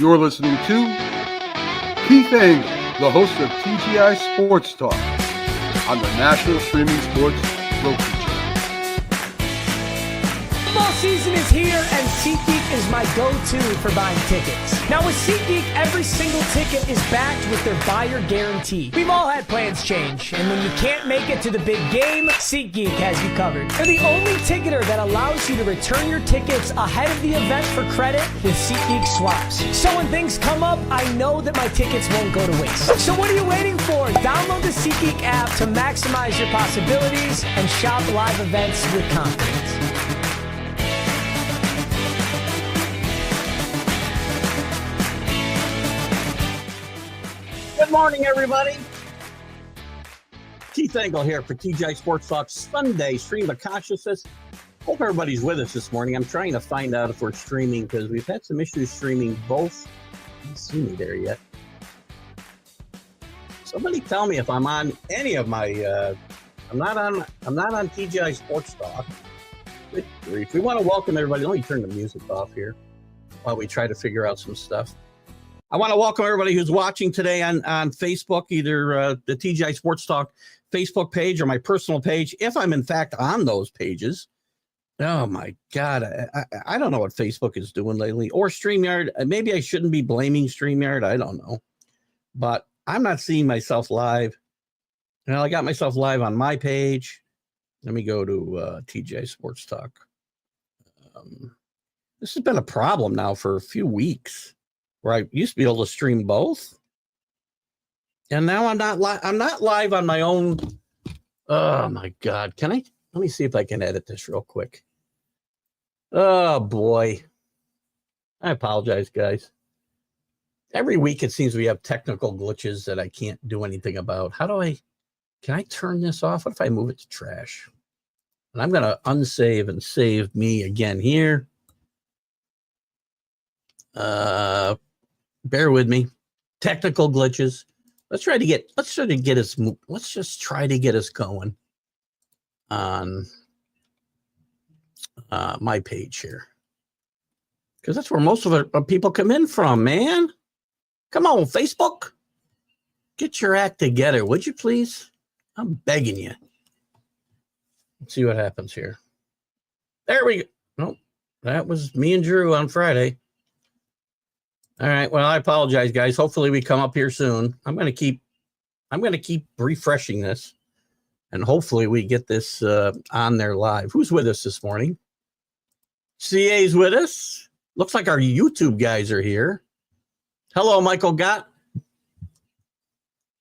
You're listening to Keith Engle, the host of TGI Sports Talk on the National Streaming Sports Roku channel. Football season is here, and SeatGeek is my go-to for buying tickets. Now with SeatGeek, every single ticket is backed with their buyer guarantee. We've all had plans change, and when you can't make it to the big game, SeatGeek has you covered. They're the only ticketer that allows you to return your tickets ahead of the event for credit with SeatGeek swaps. So when things come up, I know that my tickets won't go to waste. So what are you waiting for? Download the SeatGeek app to maximize your possibilities and shop live events with confidence. Good morning, everybody. Keith Engle here for TGI Sports Talk Sunday Stream of Consciousness. Hope everybody's with us this morning. I'm trying to find out if we're streaming because we've had some issues streaming both. I haven't seen me there yet. Somebody tell me if I'm on any of my. I'm not on TGI Sports Talk. Good grief. We want to welcome everybody. Let me turn the music off here while we try to figure out some stuff. I want to welcome everybody who's watching today on Facebook, either the TGI Sports Talk Facebook page or my personal page, if I'm in fact on those pages. Oh my God. I don't know what Facebook is doing lately, or StreamYard. Maybe I shouldn't be blaming StreamYard. I don't know, but I'm not seeing myself live. Well, I got myself live on my page. Let me go to TGI Sports Talk. This has been a problem now for a few weeks, where I used to be able to stream both. And now I'm not live on my own. Oh my God. Let me see if I can edit this real quick. Oh boy. I apologize, guys. Every week it seems we have technical glitches that I can't do anything about. Can I turn this off? What if I move it to trash? And I'm going to unsave and save me again here. Bear with me. Technical glitches. Let's just try to get us going on my page here, because that's where most of our people come in from, man. Come on, Facebook. Get your act together, would you please? I'm begging you. Let's see what happens here. There we go. Nope. That was me and Drew on Friday. All right. Well, I apologize, guys. Hopefully we come up here soon. I'm going to keep refreshing this, and hopefully we get this on there live. Who's with us this morning? CA's with us. Looks like our YouTube guys are here. Hello, Michael Gott.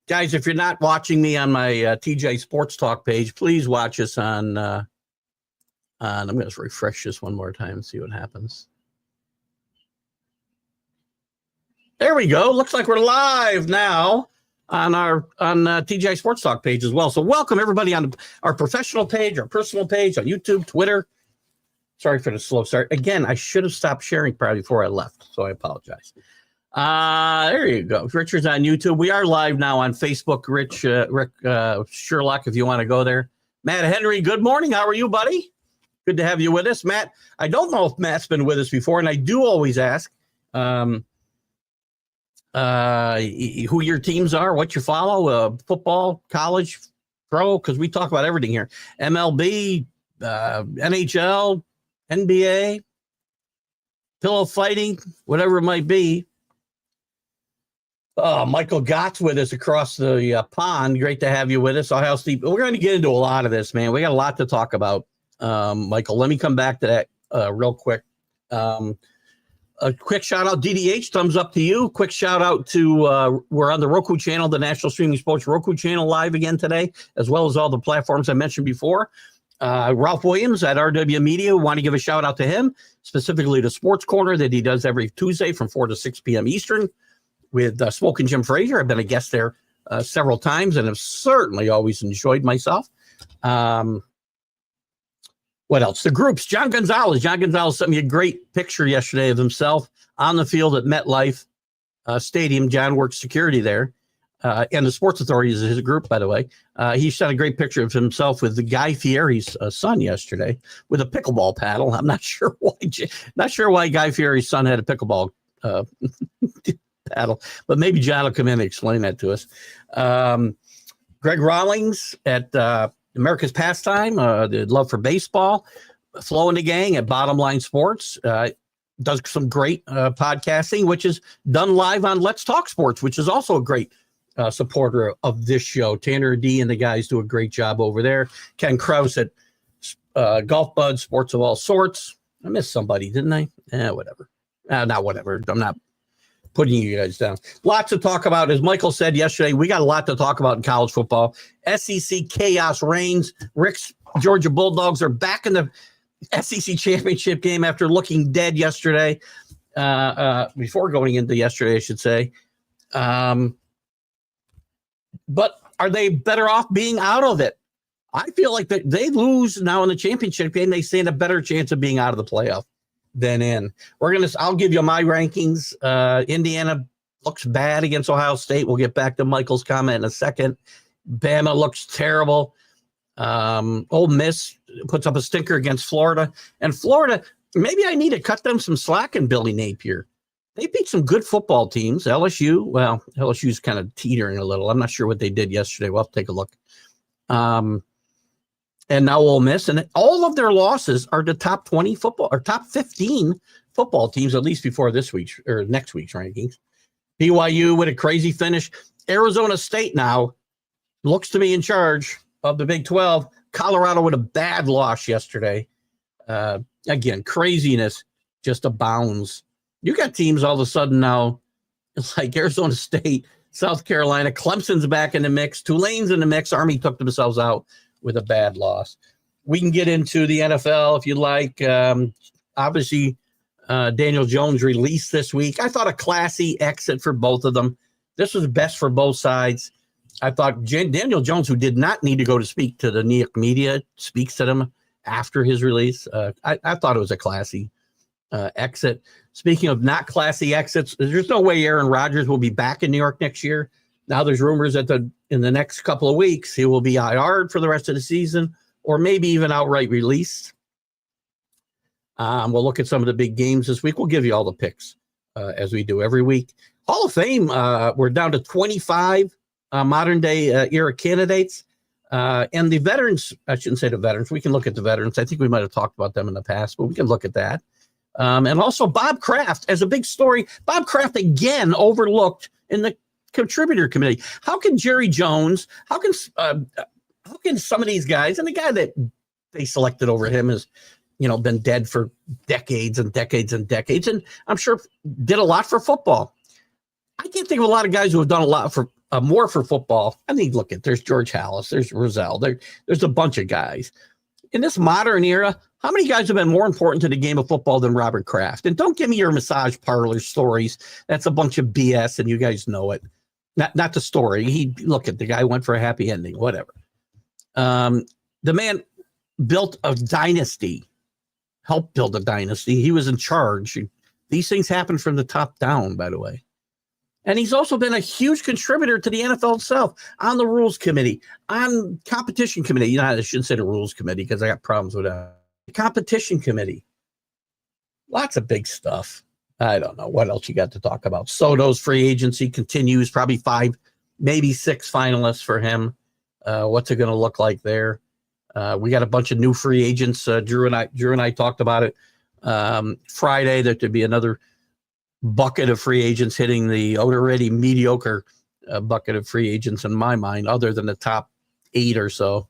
Guys, if you're not watching me on my TJ Sports Talk page, please watch us on I'm going to refresh this one more time and see what happens. There we go. Looks like we're live now on TGI Sports Talk page as well. So welcome everybody on our professional page, our personal page, on YouTube, Twitter. Sorry for the slow start. Again, I should have stopped sharing probably before I left, so I apologize. There you go. Richard's on YouTube. We are live now on Facebook. Rick Sherlock, if you want to go there. Matt Henry, good morning. How are you, buddy? Good to have you with us. Matt, I don't know if Matt's been with us before, and I do always ask who your teams are, what you follow, football, college, pro, because we talk about everything here. MLB, NHL, NBA, pillow fighting, whatever it might be. Michael Gott's with us across the pond. Great to have you with us. Ohio State. We're going to get into a lot of this, man. We got a lot to talk about. Michael, let me come back to that real quick. A quick shout out, DDH, thumbs up to you. Quick shout out to, we're on the Roku channel, the National Streaming Sports Roku channel, live again today, as well as all the platforms I mentioned before. Ralph Williams at RW Media, want to give a shout out to him, specifically the Sports Corner that he does every Tuesday from 4 to 6 p.m. Eastern with Smoking Jim Frazier. I've been a guest there several times and have certainly always enjoyed myself. What else? The groups. John Gonzalez sent me a great picture yesterday of himself on the field at MetLife Stadium. John works security there. And the Sports Authority is his group, by the way. He sent a great picture of himself with the Guy Fieri's son yesterday with a pickleball paddle. I'm not sure why Guy Fieri's son had a pickleball battle. But maybe John will come in and explain that to us. Greg Rawlings at America's Pastime, the love for baseball, Flo and the gang at Bottom Line Sports, does some great podcasting, which is done live on Let's Talk Sports, which is also a great supporter of this show. Tanner D and the guys do a great job over there. Ken Krause at Golf Bud, Sports of All Sorts. I missed somebody, didn't I? Whatever. Not whatever. I'm not putting you guys down. Lots to talk about. As Michael said yesterday, we got a lot to talk about in college football. SEC chaos reigns. Rick's Georgia Bulldogs are back in the SEC championship game after looking dead yesterday. Before going into yesterday, I should say. But are they better off being out of it? I feel like they lose now in the championship game. They stand a better chance of being out of the playoff than in. I'll give you my rankings. Indiana looks bad against Ohio State. We'll get back to Michael's comment in a second. Bama looks terrible. Ole Miss puts up a stinker against Florida. And Florida, maybe I need to cut them some slack in Billy Napier. They beat some good football teams. LSU's kind of teetering a little. I'm not sure what they did yesterday. We'll have to take a look. And now Ole Miss, and all of their losses are the top 20 football or top 15 football teams, at least before this week's or next week's rankings. BYU with a crazy finish. Arizona State now looks to be in charge of the Big 12. Colorado with a bad loss yesterday. Again, craziness just abounds. You got teams all of a sudden now, like Arizona State, South Carolina, Clemson's back in the mix, Tulane's in the mix. Army took themselves out with a bad loss. We can get into the NFL if you like. Obviously, Daniel Jones released this week. I thought a classy exit for both of them. This was best for both sides. I thought Daniel Jones, who did not need to go to speak to the New York media, speaks to them after his release. I thought it was a classy exit. Speaking of not classy exits, there's no way Aaron Rodgers will be back in New York next year. Now there's rumors that in the next couple of weeks, he will be IR'd for the rest of the season, or maybe even outright released. We'll look at some of the big games this week. We'll give you all the picks as we do every week. Hall of Fame, we're down to 25 modern day era candidates. And the veterans, I shouldn't say the veterans. We can look at the veterans. I think we might have talked about them in the past, but we can look at that. And also Bob Kraft as a big story. Bob Kraft again overlooked in the contributor committee. How can Jerry Jones, how can some of these guys, and the guy that they selected over him has, been dead for decades and decades and decades, and I'm sure did a lot for football. I can't think of a lot of guys who have done a lot for more for football. I mean, there's George Halas, there's Rozelle, there's a bunch of guys. In this modern era, how many guys have been more important to the game of football than Robert Kraft? And don't give me your massage parlor stories. That's a bunch of BS, and you guys know it. Not the story. The guy went for a happy ending, whatever. The man built a dynasty, helped build a dynasty. He was in charge. These things happen from the top down, by the way. And he's also been a huge contributor to the NFL itself, on the rules committee, on competition committee. I shouldn't say the rules committee because I got problems with that. The competition committee. Lots of big stuff. I don't know what else you got to talk about. Soto's free agency continues, probably 5, maybe 6 finalists for him. What's it going to look like there? We got a bunch of new free agents. Drew and I talked about it Friday. That there'd be another bucket of free agents hitting the already mediocre bucket of free agents in my mind, other than the top 8 or so.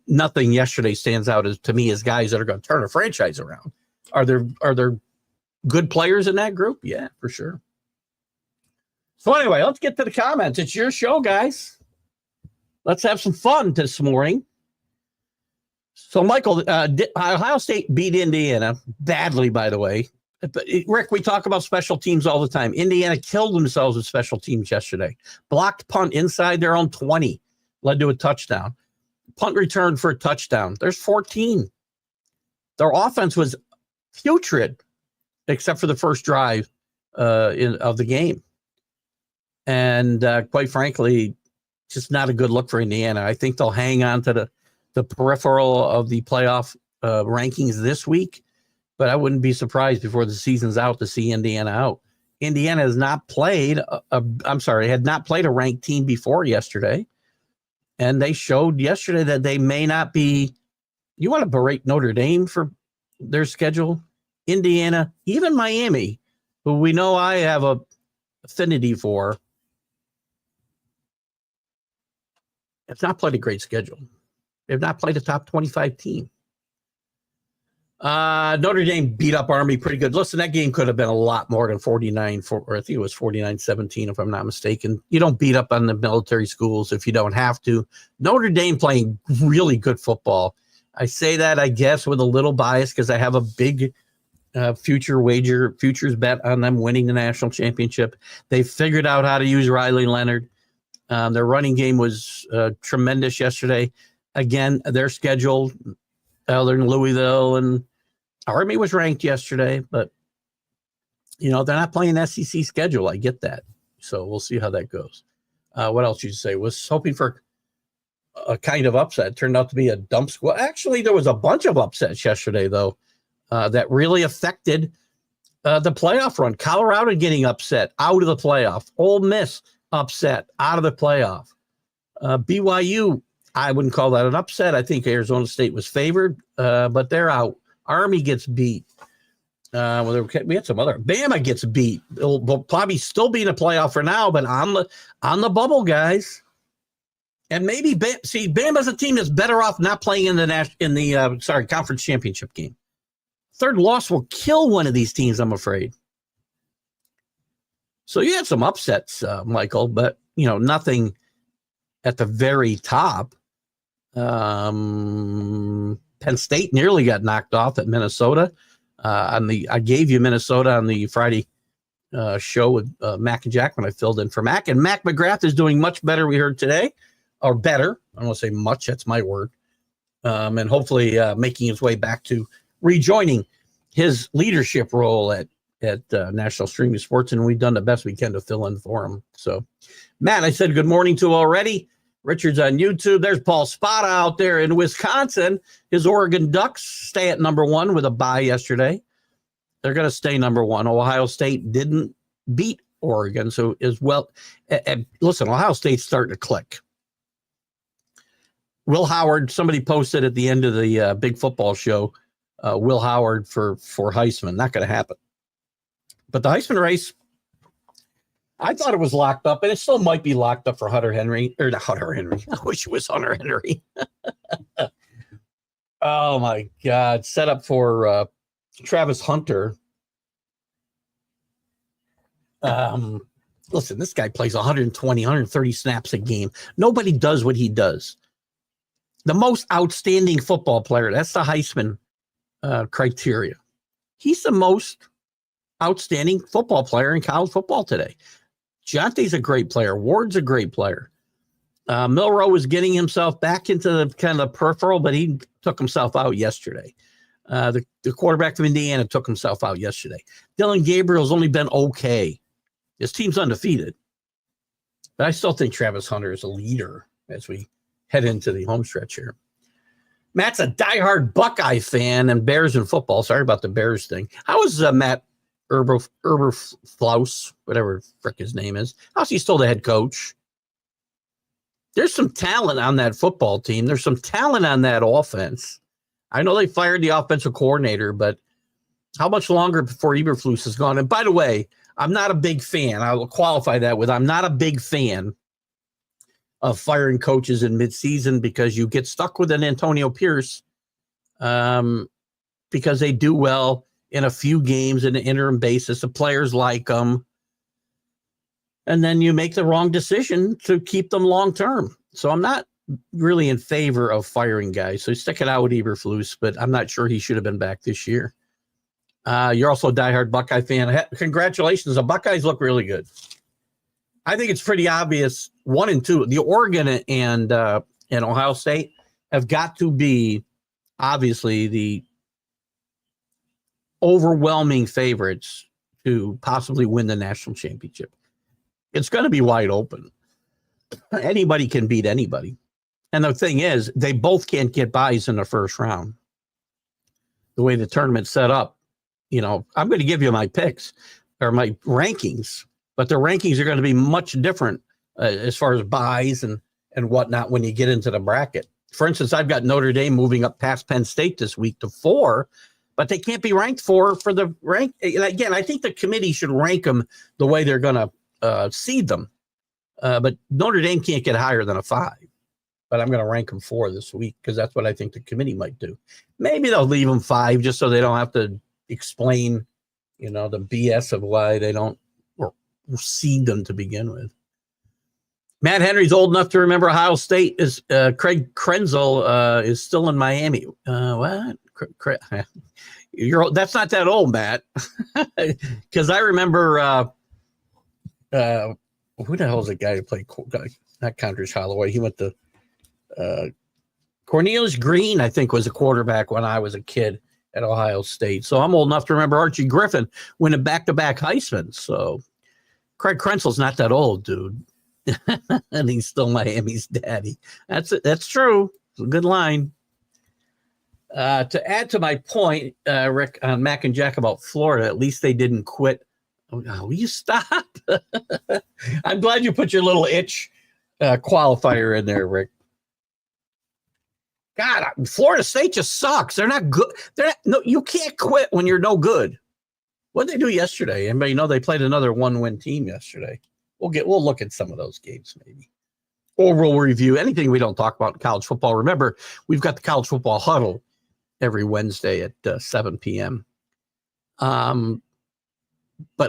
Nothing yesterday stands out to me as guys that are going to turn a franchise around. Are there good players in that group? Yeah, for sure. So anyway, let's get to the comments. It's your show, guys. Let's have some fun this morning. So, Michael, Ohio State beat Indiana badly, by the way. But Rick, we talk about special teams all the time. Indiana killed themselves with special teams yesterday. Blocked punt inside their own 20, led to a touchdown. Punt return for a touchdown. There's 14. Their offense was putrid, except for the first drive of the game. And quite frankly, just not a good look for Indiana. I think they'll hang on to the peripheral of the playoff rankings this week. but I wouldn't be surprised before the season's out to see Indiana out. Indiana has not played had not played a ranked team before yesterday. And they showed yesterday that they may not be. You want to berate Notre Dame for their schedule? Indiana, even Miami, who we know I have a affinity for, have not played a great schedule. They've not played a top 25 team. Notre Dame beat up Army pretty good. Listen, that game could have been a lot more than 49, or I think it was 49-17, if I'm not mistaken. You don't beat up on the military schools if you don't have to. Notre Dame playing really good football. I say that, I guess, with a little bias because I have a big futures bet on them winning the national championship. They figured out how to use Riley Leonard. Their running game was tremendous yesterday. Again, their schedule, they're in Louisville, and Army was ranked yesterday, but they're not playing SEC schedule. I get that. So we'll see how that goes. What else did you say? Was hoping for a kind of upset. Turned out to be a dump squad. Actually, there was a bunch of upsets yesterday, though, that really affected the playoff run. Colorado getting upset out of the playoff. Ole Miss upset out of the playoff. BYU, I wouldn't call that an upset. I think Arizona State was favored, but they're out. Army gets beat. We had some other. Bama gets beat. They'll probably still be in a playoff for now, but on the bubble, guys. And maybe Bama's a team that's better off not playing in the conference championship game. Third loss will kill one of these teams, I'm afraid. So you had some upsets, Michael, but nothing at the very top. Penn State nearly got knocked off at Minnesota. I gave you Minnesota on the Friday show with Mac and Jack when I filled in for Mac. And Mac McGrath is doing much better, we heard today. Or better. I don't want to say much. That's my word. And hopefully making his way back to rejoining his leadership role at National Streaming Sports. And we've done the best we can to fill in for him. So, Matt, I said good morning to already. Richard's on YouTube. There's Paul Spada out there in Wisconsin. His Oregon Ducks stay at number 1 with a bye yesterday. They're going to stay number 1. Ohio State didn't beat Oregon. So as well, listen, Ohio State's starting to click. Will Howard, somebody posted at the end of the big football show, Will Howard for Heisman. Not going to happen. But the Heisman race, I thought it was locked up, and it still might be locked up for Hunter Henry. Or not Hunter Henry. I wish it was Hunter Henry. Oh, my God. Set up for Travis Hunter. Listen, this guy plays 120, 130 snaps a game. Nobody does what he does. The most outstanding football player, that's the Heisman criteria. He's the most outstanding football player in college football today. Jonte's a great player. Ward's a great player. Milroe was getting himself back into the kind of peripheral, but he took himself out yesterday. The quarterback from Indiana took himself out yesterday. Dylan Gabriel's only been okay. His team's undefeated. But I still think Travis Hunter is a leader as we head into the home stretch here. Matt's a diehard Buckeye fan and Bears in football. Sorry about the Bears thing. How is Matt Eberflus, whatever frick his name is? How's he still the head coach? There's some talent on that football team. There's some talent on that offense. I know they fired the offensive coordinator, but how much longer before Eberflus is gone? And by the way, I'm not a big fan. I will qualify that with I'm not a big fan of firing coaches in midseason because you get stuck with an Antonio Pierce because they do well in a few games in an interim basis. The players like them. And then you make the wrong decision to keep them long term. So I'm not really in favor of firing guys. So stick it out with Eberflus, but I'm not sure he should have been back this year. You're also a diehard Buckeye fan. Congratulations. The Buckeyes look really good. I think it's pretty obvious. 1 and 2, the Oregon and Ohio State have got to be obviously the overwhelming favorites to possibly win the national championship. It's going to be wide open. Anybody can beat anybody. And the thing is, they both can't get buys in the first round. The way the tournament's set up, I'm going to give you my picks or my rankings, but the rankings are going to be much different as far as buys and whatnot when you get into the bracket. For instance, I've got Notre Dame moving up past Penn State this week to 4, but they can't be ranked 4 for the rank. And again, I think the committee should rank them the way they're going to seed them. But Notre Dame can't get higher than a 5. But I'm going to rank them 4 this week because that's what I think the committee might do. Maybe they'll leave them 5 just so they don't have to explain, the BS of why they don't or seed them to begin with. Matt Henry's old enough to remember Ohio State. Is Craig Krenzel is still in Miami. What? That's not that old, Matt. Because I remember who the hell is the guy who played? Not Condridge Holloway. He went to Cornelius Green, I think, was a quarterback when I was a kid at Ohio State. So I'm old enough to remember Archie Griffin winning back-to-back Heisman. So Craig Krenzel's not that old, dude. And he's still Miami's daddy. That's true. It's a good line. To add to my point, Rick, on Mac and Jack about Florida, at least they didn't quit. Oh, will you stop? I'm glad you put your little itch qualifier in there, Rick. God, Florida State just sucks. They're not good. You can't quit when you're no good. What did they do yesterday? Anybody know they played another 1-win team yesterday? We'll look at some of those games maybe. Or we'll review anything we don't talk about in college football. Remember, we've got the college football huddle every Wednesday at 7 p.m. But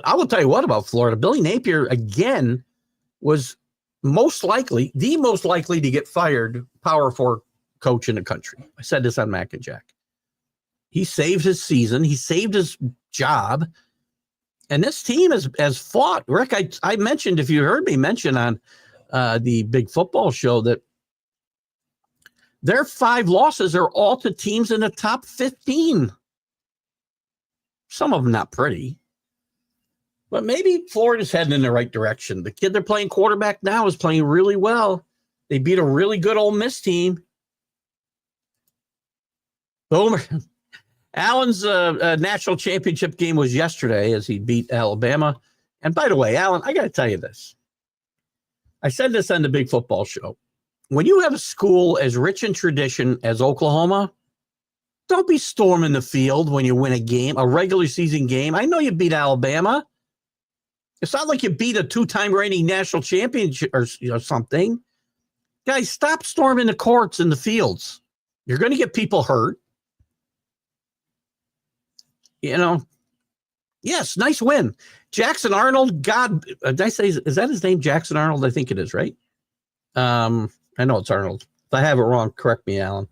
I will tell you what about Florida. Billy Napier, again, was the most likely to get fired Power 4 coach in the country. I said this on Mac and Jack. He saved his season. He saved his job. And this team has fought. Rick, I mentioned, if you heard me mention on the Big Football Show, that their 5 losses are all to teams in the top 15. Some of them not pretty. But maybe Florida's heading in the right direction. The kid they're playing quarterback now is playing really well. They beat a really good Ole Miss team. Boomer. Allen's national championship game was yesterday as he beat Alabama. And by the way, Allen, I got to tell you this. I said this on the Big Football Show. When you have a school as rich in tradition as Oklahoma, don't be storming the field when you win a game, a regular season game. I know you beat Alabama. It's not like you beat a 2-time reigning national champion or something. Guys, stop storming the courts and the fields. You're going to get people hurt. Yes, nice win. Jackson Arnold, God, did I say, is that his name, Jackson Arnold? I think it is, right? I know it's Arnold. If I have it wrong, correct me, Alan.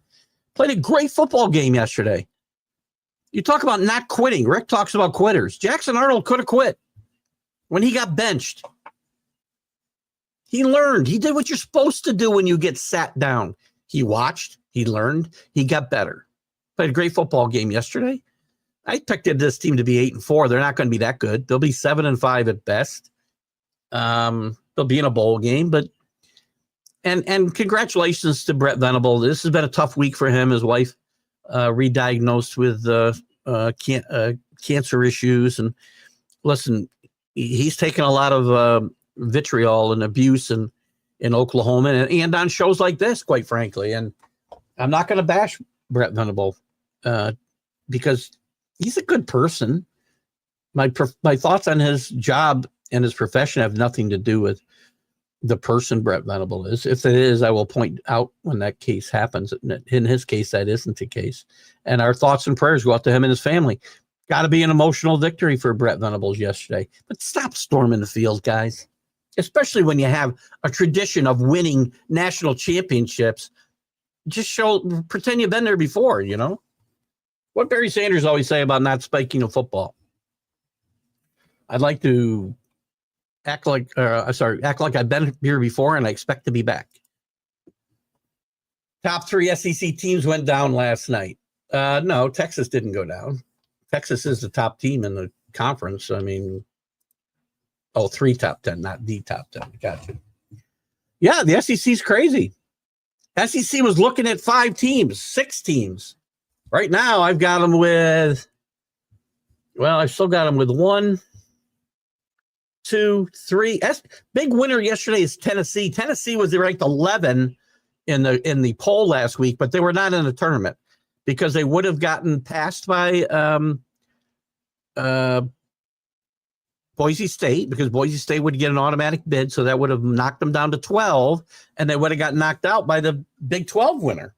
Played a great football game yesterday. You talk about not quitting. Rick talks about quitters. Jackson Arnold could have quit when he got benched. He learned. He did what you're supposed to do when you get sat down. He watched. He learned. He got better. Played a great football game yesterday. I picked this team to be 8-4. They're not going to be that good. They'll be 7-5 at best. They'll be in a bowl game, but and congratulations to Brett Venable. This has been a tough week for him. His wife re-diagnosed with cancer issues, and listen, he's taken a lot of vitriol and abuse in Oklahoma and on shows like this, quite frankly. And I'm not going to bash Brett Venable because he's a good person. My thoughts on his job and his profession have nothing to do with the person Brett Venable is. If it is, I will point out when that case happens. In his case, that isn't the case. And our thoughts and prayers go out to him and his family. Got to be an emotional victory for Brett Venables yesterday. But stop storming the field, guys. Especially when you have a tradition of winning national championships. Just pretend you've been there before, What Barry Sanders always say about not spiking a football. I'd like to act like I've been here before and I expect to be back. Top 3 SEC teams went down last night. No, Texas didn't go down. Texas is the top team in the conference. 3 top 10, not the top 10. Gotcha. Yeah, the SEC's crazy. SEC was looking at 5 teams, 6 teams. Right now, I've got them with Well, I still got them with 1, 2, 3. Big winner yesterday is Tennessee. Tennessee was ranked 11 in the poll last week, but they were not in the tournament because they would have gotten passed by Boise State, because Boise State would get an automatic bid, so that would have knocked them down to 12, and they would have got knocked out by the Big 12 winner.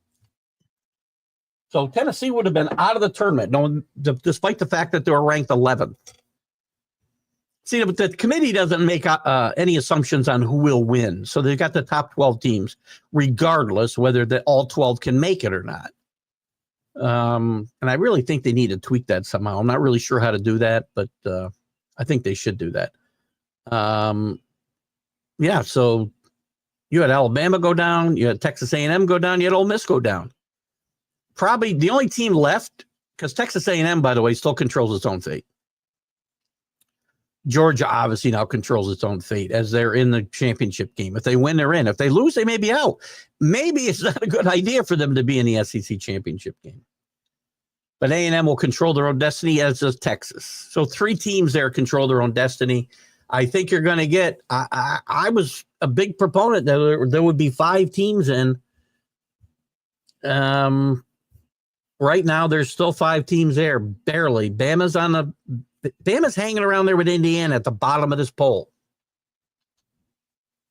So Tennessee would have been out of the tournament, despite the fact that they were ranked 11th. See, but the committee doesn't make any assumptions on who will win. So they've got the top 12 teams, regardless whether all 12 can make it or not. And I really think they need to tweak that somehow. I'm not really sure how to do that, but I think they should do that. Yeah, so you had Alabama go down, you had Texas A&M go down, you had Ole Miss go down. Probably the only team left, because Texas A&M, by the way, still controls its own fate. Georgia obviously now controls its own fate as they're in the championship game. If they win, they're in. If they lose, they may be out. Maybe it's not a good idea for them to be in the SEC championship game. But A&M will control their own destiny, as does Texas. So 3 teams there control their own destiny. I think you're going to get – I was a big proponent that there would be 5 teams in. Right now, there's still 5 teams there, barely. Bama's hanging around there with Indiana at the bottom of this poll.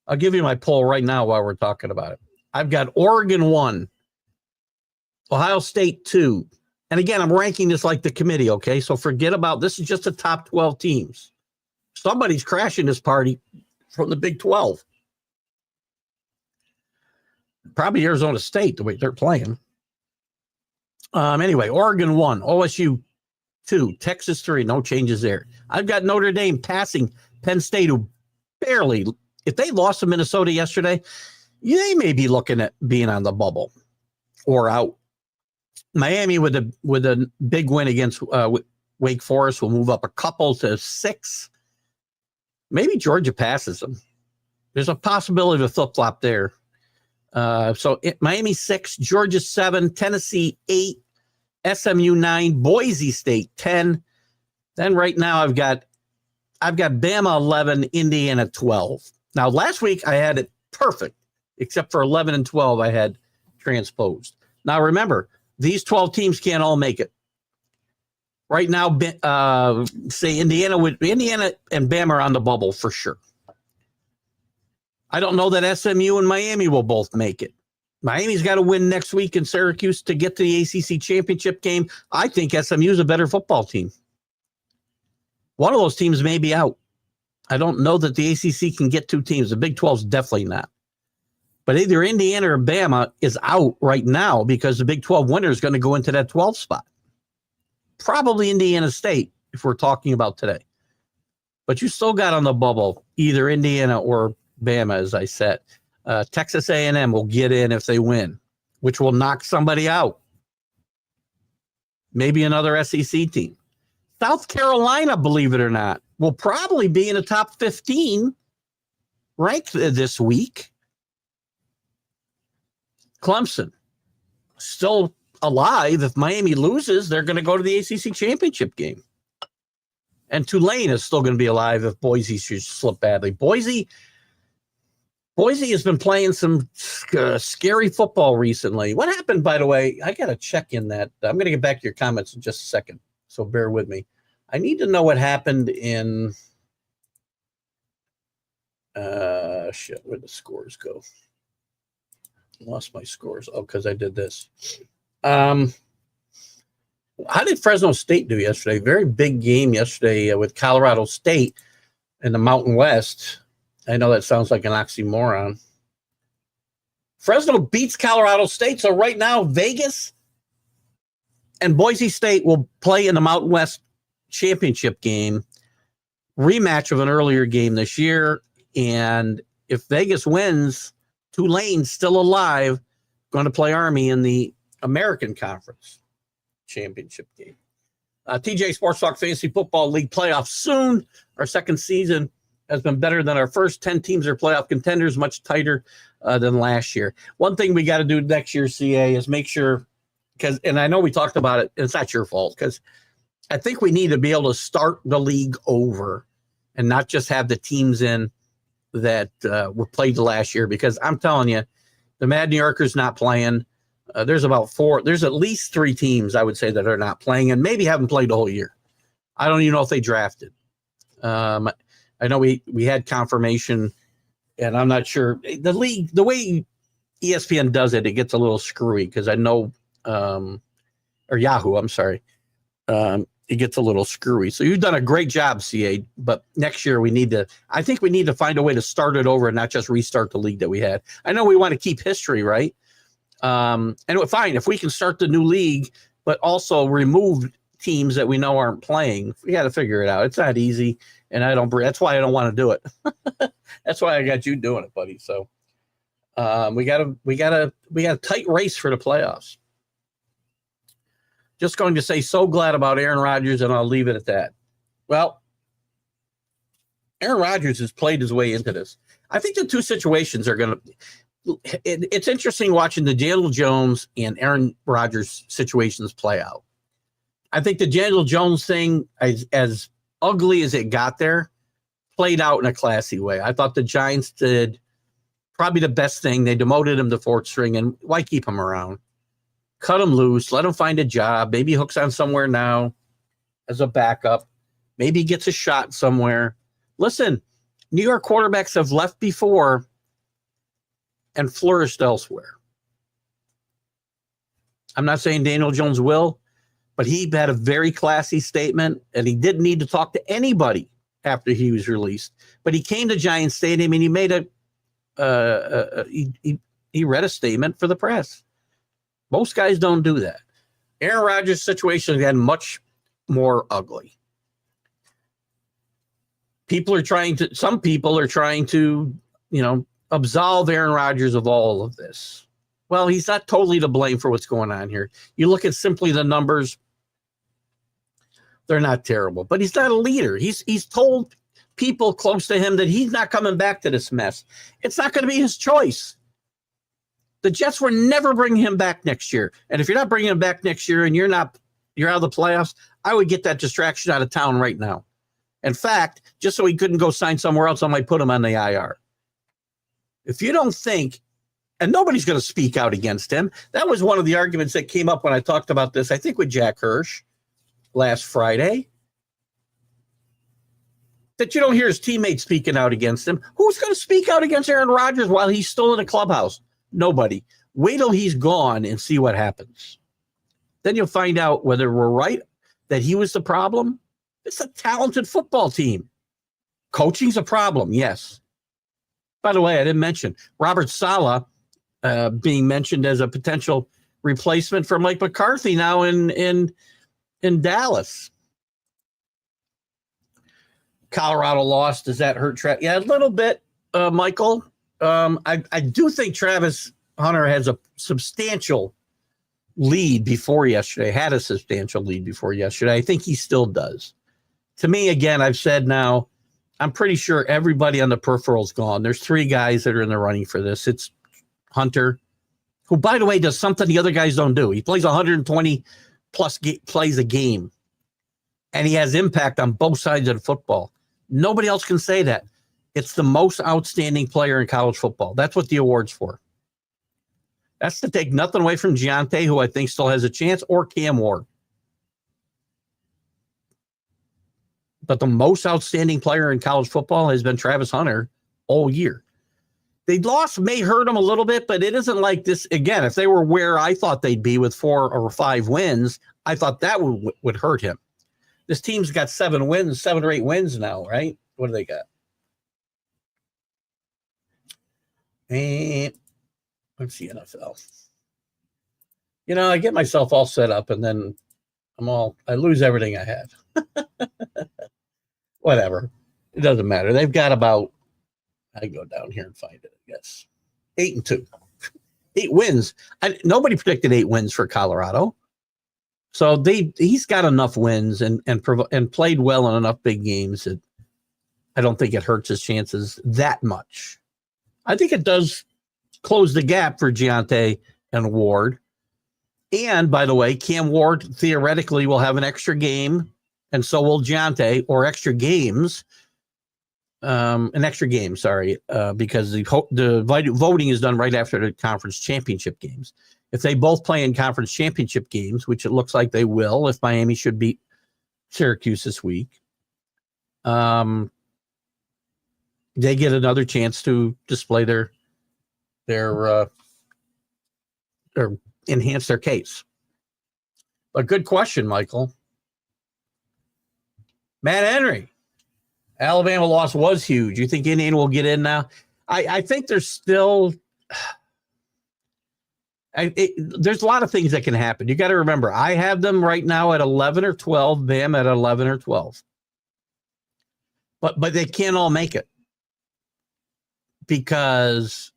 I'll give you my poll right now while we're talking about it. I've got Oregon 1, Ohio State 2. And again, I'm ranking this like the committee, okay? So forget about this is just the top 12 teams. Somebody's crashing this party from the Big 12. Probably Arizona State, the way they're playing. Anyway, Oregon 1, OSU 2, Texas 3, no changes there. I've got Notre Dame passing Penn State, who barely, if they lost to Minnesota yesterday, they may be looking at being on the bubble or out. Miami with a big win against Wake Forest will move up a couple to 6. Maybe Georgia passes them. There's a possibility of a flip-flop there. Miami 6, Georgia 7, Tennessee 8, SMU 9, Boise State 10. Then right now I've got Bama 11, Indiana 12. Now last week I had it perfect, except for 11 and 12 I had transposed. Now remember, these 12 teams can't all make it. Right now, say Indiana and Bama are on the bubble for sure. I don't know that SMU and Miami will both make it. Miami's got to win next week in Syracuse to get to the ACC championship game. I think SMU is a better football team. One of those teams may be out. I don't know that the ACC can get 2 teams. The Big 12 is definitely not. But either Indiana or Bama is out right now because the Big 12 winner is going to go into that 12 spot. Probably Indiana State, if we're talking about today. But you still got on the bubble either Indiana or Bama, as I said. Texas A&M will get in if they win, which will knock somebody out. Maybe another SEC team. South Carolina, believe it or not, will probably be in the top 15 ranked this week. Clemson, still alive. If Miami loses, they're going to go to the ACC championship game. And Tulane is still going to be alive if Boise should slip badly. Boise has been playing some scary football recently. What happened, by the way? I got to check in that. I'm going to get back to your comments in just a second, so bear with me. I need to know what happened in where'd the scores go? Lost my scores. Oh, because I did this. How did Fresno State do yesterday? Very big game yesterday with Colorado State in the Mountain West. I know that sounds like an oxymoron. Fresno beats Colorado State. So right now, Vegas and Boise State will play in the Mountain West championship game, rematch of an earlier game this year. And if Vegas wins, Tulane's still alive, going to play Army in the American Conference championship game. TGI Sports Talk Fantasy Football League playoffs soon. Our second season has been better than our first. 10 teams are playoff contenders, much tighter than last year. One thing we got to do next year, CA, is make sure, and I know we talked about it, it's not your fault, because I think we need to be able to start the league over and not just have the teams in that were played last year, because I'm telling you, the Mad New Yorkers not playing. There's at least 3 teams I would say that are not playing and maybe haven't played the whole year. I don't even know if they drafted. I know we had confirmation, and I'm not sure. The league, the way ESPN does it, it gets a little screwy because I know, or Yahoo, I'm sorry. It gets a little screwy. So you've done a great job, CA, but next year I think we need to find a way to start it over and not just restart the league that we had. I know we want to keep history, right? And fine, if we can start the new league, but also remove teams that we know aren't playing, we got to figure it out. It's not easy, and that's why I don't want to do it. That's why I got you doing it, buddy. So we got a tight race for the playoffs. Just going to say, so glad about Aaron Rodgers, and I'll leave it at that. Well, Aaron Rodgers has played his way into this. I think the two situations are going to – it's interesting watching the Daniel Jones and Aaron Rodgers situations play out. I think the Daniel Jones thing, as ugly as it got there, played out in a classy way. I thought the Giants did probably the best thing. They demoted him to fourth string, and why keep him around? Cut him loose, let him find a job. Maybe he hooks on somewhere now as a backup. Maybe he gets a shot somewhere. Listen, New York quarterbacks have left before and flourished elsewhere. I'm not saying Daniel Jones will, but he had a very classy statement, and he didn't need to talk to anybody after he was released. But he came to Giant Stadium and he made he read a statement for the press. Most guys don't do that. Aaron Rodgers' situation got much more ugly. Some people are trying to, absolve Aaron Rodgers of all of this. Well, he's not totally to blame for what's going on here. You look at simply the numbers, they're not terrible, but he's not a leader. He's told people close to him that he's not coming back to this mess. It's not going to be his choice. The Jets were never bringing him back next year. And if you're not bringing him back next year and you're out of the playoffs, I would get that distraction out of town right now. In fact, just so he couldn't go sign somewhere else, I might put him on the IR. If you don't think, and nobody's going to speak out against him, that was one of the arguments that came up when I talked about this, I think with Jack Hirsch last Friday, that you don't hear his teammates speaking out against him. Who's going to speak out against Aaron Rodgers while he's still in the clubhouse? Nobody. Wait till he's gone and see what happens. Then you'll find out whether we're right that he was the problem. It's a talented football team. Coaching's a problem, yes. By the way, I didn't mention Robert Saleh being mentioned as a potential replacement for Mike McCarthy now in Dallas. Colorado lost. Does that hurt Travis? Yeah, a little bit, Michael. I do think Travis Hunter has a substantial lead before yesterday, had a substantial lead before yesterday. I think he still does. To me, again, I've said now, I'm pretty sure everybody on the peripheral's gone. There's 3 guys that are in the running for this. It's Hunter, who, by the way, does something the other guys don't do. He plays 120 plus plays a game, and he has impact on both sides of the football. Nobody else can say that. It's the most outstanding player in college football. That's what the award's for. That's to take nothing away from Giante, who I think still has a chance, or Cam Ward. But the most outstanding player in college football has been Travis Hunter all year. The loss may hurt them a little bit, but it isn't like this. Again, if they were where I thought they'd be with 4 or 5 wins, I thought that would hurt him. This team's got 7 or 8 wins now, right? What do they got? And let's see, NFL. I get myself all set up and then I lose everything I have. Whatever. It doesn't matter. They've got about, I go down here and find it, I guess. 8-2. 8 wins. Nobody predicted 8 wins for Colorado. So he's got enough wins and played well in enough big games that I don't think it hurts his chances that much. I think it does close the gap for Giante and Ward. And, by the way, Cam Ward theoretically will have an extra game and so will Giante, or extra games. An extra game, because the voting is done right after the conference championship games. If they both play in conference championship games, which it looks like they will, if Miami should beat Syracuse this week, they get another chance to display their or enhance their case. A good question, Michael. Matt Henry. Alabama loss was huge. You think Indiana will get in now? I think there's still there's a lot of things that can happen. You got to remember, I have them right now at 11 or 12, Bam at 11 or 12. But they can't all make it because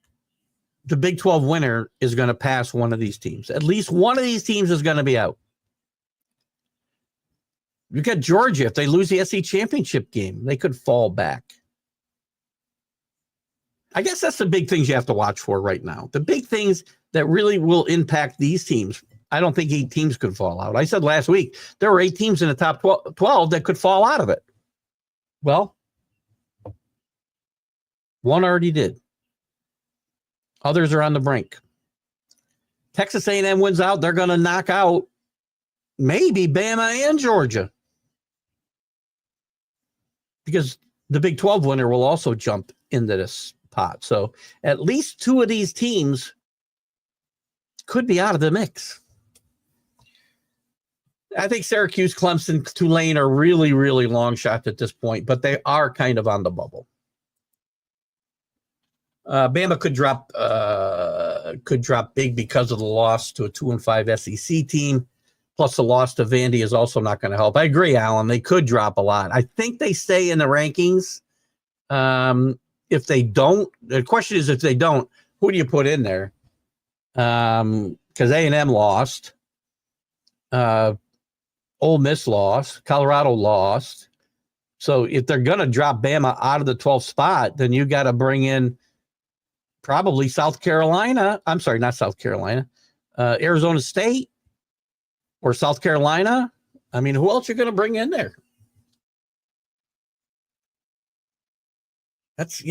the Big 12 winner is going to pass one of these teams. At least one of these teams is going to be out. You got Georgia. If they lose the SEC championship game, they could fall back. I guess that's the big things you have to watch for right now. The big things that really will impact these teams. I don't think 8 teams could fall out. I said last week, there were 8 teams in the top 12 that could fall out of it. Well, one already did. Others are on the brink. Texas A&M wins out. They're going to knock out maybe Bama and Georgia, because the Big 12 winner will also jump into this pot. So at least 2 of these teams could be out of the mix. I think Syracuse, Clemson, Tulane are really, really long shots at this point, but they are kind of on the bubble. Bama could drop big because of the loss to a 2-5 SEC team. Plus, the loss to Vandy is also not going to help. I agree, Alan. They could drop a lot. I think they stay in the rankings. If they don't, the question is, if they don't, who do you put in there? Because A&M lost. Ole Miss lost. Colorado lost. So if they're going to drop Bama out of the 12th spot, then you got to bring in probably South Carolina. I'm sorry, not South Carolina. Arizona State. Or South Carolina. I mean, who else are you going to bring in there? That's,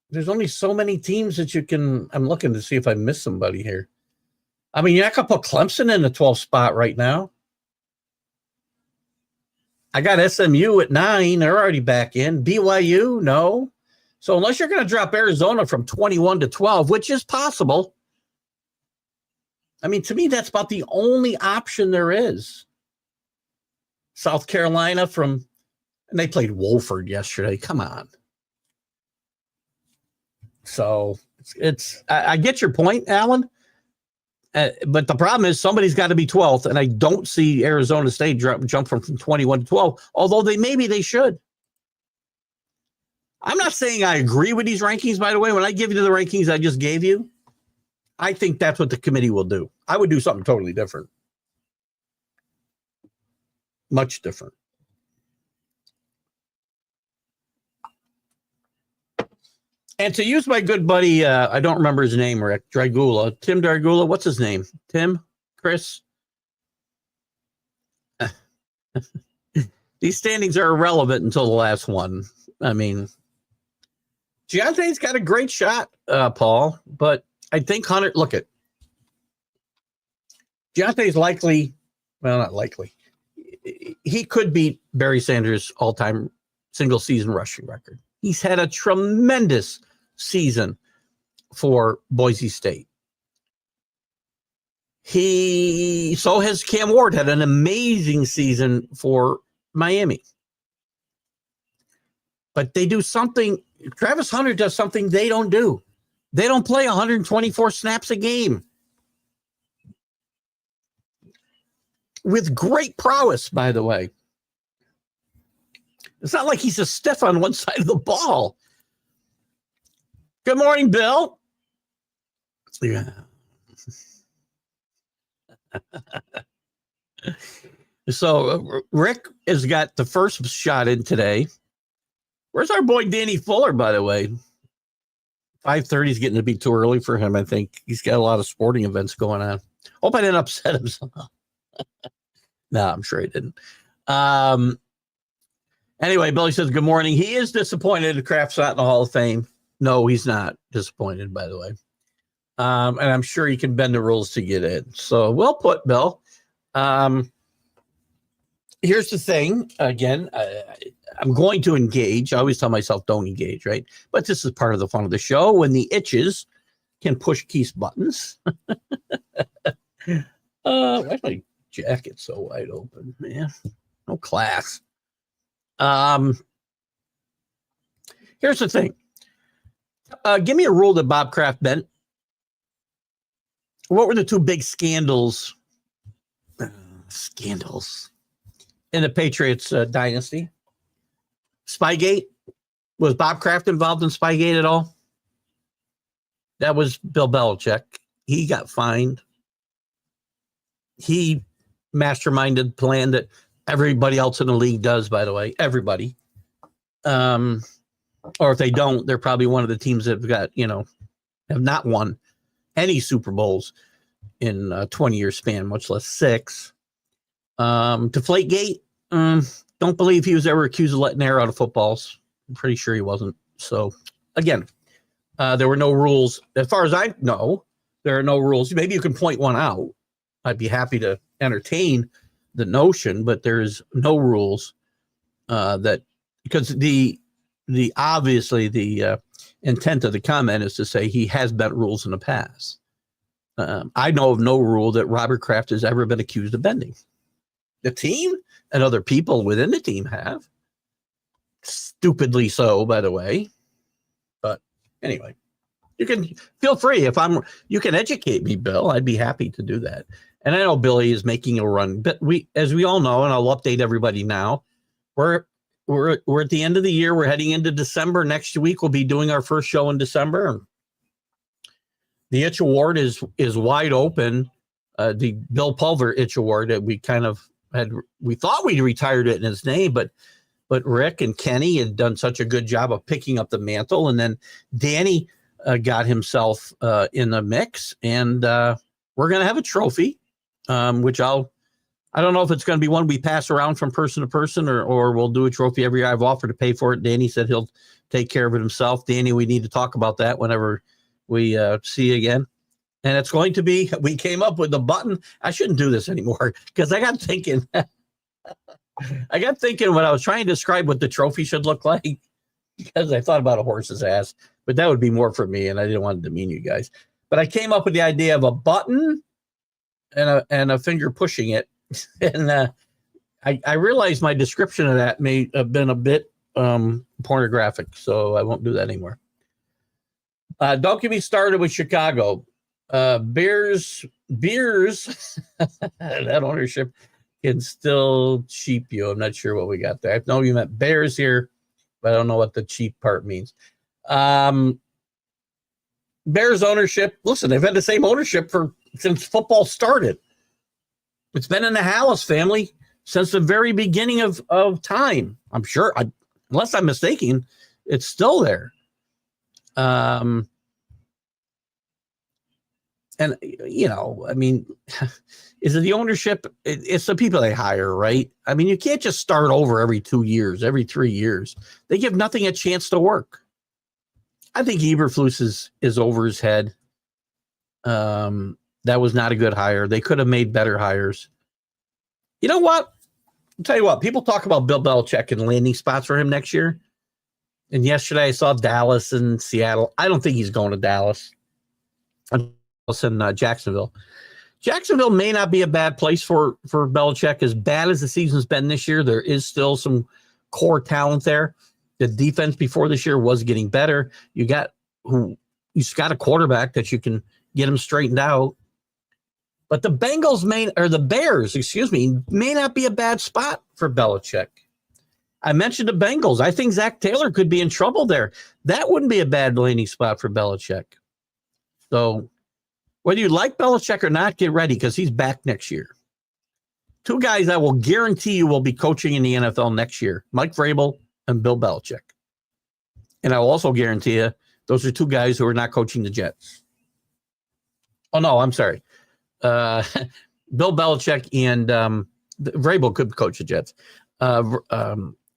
there's only so many teams that you can. I'm looking to see if I missed somebody here. I mean, you're not going to put Clemson in the 12th spot right now. I got SMU at 9. They're already back in. BYU, no. So unless you're going to drop Arizona from 21 to 12, which is possible. I mean, to me, that's about the only option there is. South Carolina and they played Wolford yesterday. Come on. So I get your point, Alan. But the problem is somebody's got to be 12th, and I don't see Arizona State jump from 21 to 12, although they should. I'm not saying I agree with these rankings, by the way. When I give you the rankings I just gave you, I think that's what the committee will do. I would do something totally different. Much different. And to use my good buddy, I don't remember his name, Rick, Tim Dragula. What's his name? Tim? Chris? These standings are irrelevant until the last one. I mean, Giante's got a great shot, Paul, but I think Hunter, look at Giante's likely, well, not likely. He could beat Barry Sanders' all-time single-season rushing record. He's had a tremendous season for Boise State. So has Cam Ward, had an amazing season for Miami. But they do something, Travis Hunter does something they don't do. They don't play 124 snaps a game. With great prowess, by the way. It's not like he's a stiff on one side of the ball. Good morning, Bill. Yeah. So Rick has got the first shot in today. Where's our boy Danny Fuller, by the way? 5:30 is getting to be too early for him, I think. He's got a lot of sporting events going on. Hope I didn't upset him somehow. No, I'm sure he didn't. Anyway, Billy says, good morning. He is disappointed Kraft's not in the Hall of Fame. No, he's not disappointed, by the way. And I'm sure he can bend the rules to get in. So well put, Bill. Here's the thing. Again, I'm going to engage. I always tell myself don't engage, right? But this is part of the fun of the show when the itches can push Keith's buttons. Why's my jacket so wide open, man? No class. Here's the thing. Give me a rule that Bob Kraft bent. What were the two big scandals? Scandals in the Patriots dynasty? Spygate. Was Bob Kraft involved in Spygate at all? That was Bill Belichick. He got fined. He masterminded plan that everybody else in the league does, by the way. Everybody. Or if they don't, they're probably one of the teams that have got, have not won any Super Bowls in a 20-year span, much less 6. Deflategate, don't believe he was ever accused of letting air out of footballs. I'm pretty sure he wasn't. So, again, there were no rules. As far as I know, there are no rules. Maybe you can point one out. I'd be happy to entertain the notion, but there's no rules that because the obviously the intent of the comment is to say he has bent rules in the past. I know of no rule that Robert Kraft has ever been accused of bending. The team and other people within the team have. Stupidly so, by the way. But anyway, you can feel free you can educate me, Bill. I'd be happy to do that. And I know Billy is making a run, but as we all know, and I'll update everybody now, we're at the end of the year. We're heading into December. Next week, we'll be doing our first show in December. The Itch Award is wide open. The Bill Pulver Itch Award that we kind of we thought we'd retired it in his name, but Rick and Kenny had done such a good job of picking up the mantle. And then Danny got himself in the mix, and we're going to have a trophy, which I don't know if it's going to be one we pass around from person to person or we'll do a trophy every year. I've offered to pay for it. Danny said he'll take care of it himself. Danny, we need to talk about that whenever we see you again. And it's going to be, we came up with the button. I shouldn't do this anymore because I got thinking when I was trying to describe what the trophy should look like, because I thought about a horse's ass, but that would be more for me and I didn't want to demean you guys. But I came up with the idea of a button and a finger pushing it. And I realized my description of that may have been a bit pornographic, so I won't do that anymore. Don't get me started with Chicago. Beers, that ownership can still cheap you. I'm not sure what we got there. I know you meant Bears here, but I don't know what the cheap part means. Bears ownership, listen, they've had the same ownership since football started. It's been in the Hallis family since the very beginning of time. I'm sure, unless I'm mistaken, it's still there. And, I mean, is it the ownership? It's the people they hire, right? I mean, you can't just start over every 2 years, every 3 years. They give nothing a chance to work. I think Eberflus is over his head. That was not a good hire. They could have made better hires. You know what? I'll tell you what. People talk about Bill Belichick and landing spots for him next year. And yesterday I saw Dallas and Seattle. I don't think he's going to Dallas. And Jacksonville. Jacksonville may not be a bad place for Belichick. As bad as the season's been this year, there is still some core talent there. The defense before this year was getting better. You got a quarterback that you can get him straightened out. But the Bears, may not be a bad spot for Belichick. I mentioned the Bengals. I think Zach Taylor could be in trouble there. That wouldn't be a bad landing spot for Belichick. So whether you like Belichick or not, get ready because he's back next year. Two guys I will guarantee you will be coaching in the NFL next year, Mike Vrabel and Bill Belichick. And I will also guarantee you those are two guys who are not coaching the Jets. Oh, no, I'm sorry. Bill Belichick and Vrabel could coach the Jets.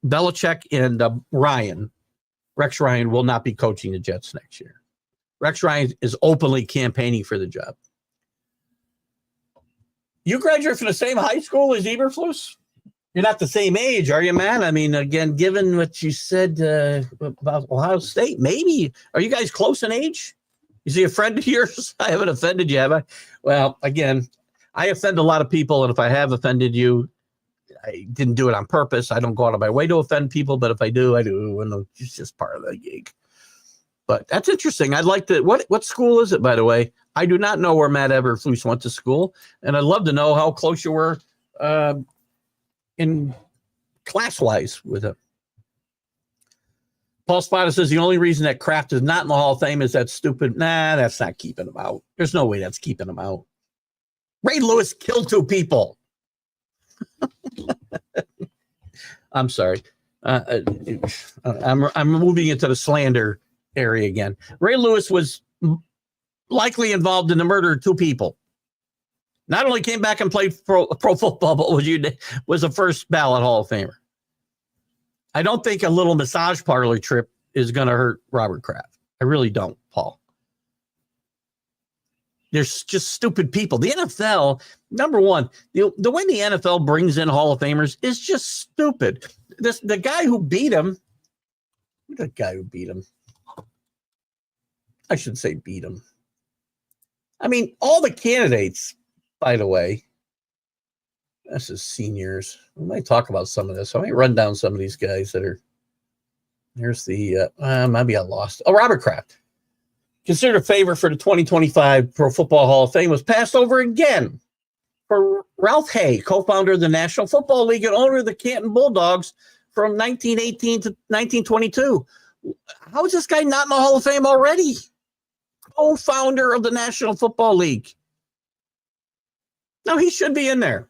Belichick and Rex Ryan will not be coaching the Jets next year. Rex Ryan is openly campaigning for the job. You graduated from the same high school as Eberflus? You're not the same age, are you, man? I mean, again, given what you said about Ohio State, maybe. Are you guys close in age? Is he a friend of yours? I haven't offended you, have I? Well, again, I offend a lot of people, and if I have offended you, I didn't do it on purpose. I don't go out of my way to offend people, but if I do, I do, and it's just part of the gig. But that's interesting. I'd like to. What school is it, by the way? I do not know where Matt Eberflus went to school, and I'd love to know how close you were in class-wise with him. Paul Spada says the only reason that Kraft is not in the Hall of Fame is that stupid. Nah, that's not keeping him out. There's no way that's keeping him out. Ray Lewis killed 2 people. I'm sorry. I'm moving into the slander area again. Ray Lewis was likely involved in the murder of 2 people. Not only came back and played pro football, but was a first ballot Hall of Famer. I don't think a little massage parlor trip is going to hurt Robert Kraft. I really don't, Paul. There's just stupid people. The NFL, number one, the way the NFL brings in Hall of Famers is just stupid. The guy who beat him, I should say beat him. I mean, all the candidates, by the way, this is seniors. We might talk about some of this. I might run down some of these guys that are. Here's the, maybe I lost. Oh, Robert Kraft. Considered a favorite for the 2025 Pro Football Hall of Fame, was passed over again for Ralph Hay, co-founder of the National Football League and owner of the Canton Bulldogs from 1918 to 1922. How is this guy not in the Hall of Fame already? Co-founder of the National Football League. No, he should be in there.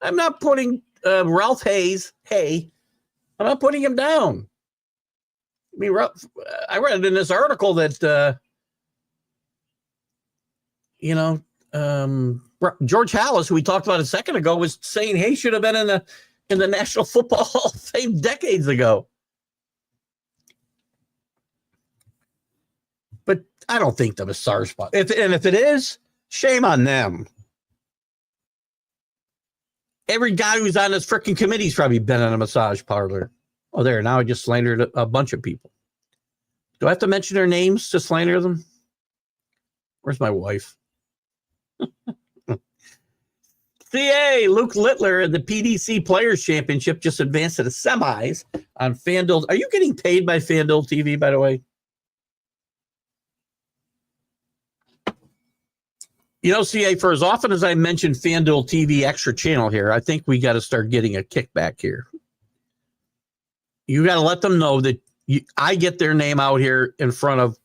I'm not putting Ralph Hayes, I'm not putting him down. I mean, I read in this article that, George Halas, who we talked about a second ago, was saying Hayes should have been in the National Football Hall of Fame decades ago. But I don't think the massage spot. If it is, shame on them. Every guy who's on this freaking committee's probably been in a massage parlor. Oh, there. Now I just slandered a bunch of people. Do I have to mention their names to slander them? Where's my wife? CA, Luke Littler in the PDC Players Championship just advanced to the semis on FanDuel. Are you getting paid by FanDuel TV, by the way? You know, CA, for as often as I mention FanDuel TV extra channel here, I think we got to start getting a kickback here. You got to let them know that I get their name out here in front of,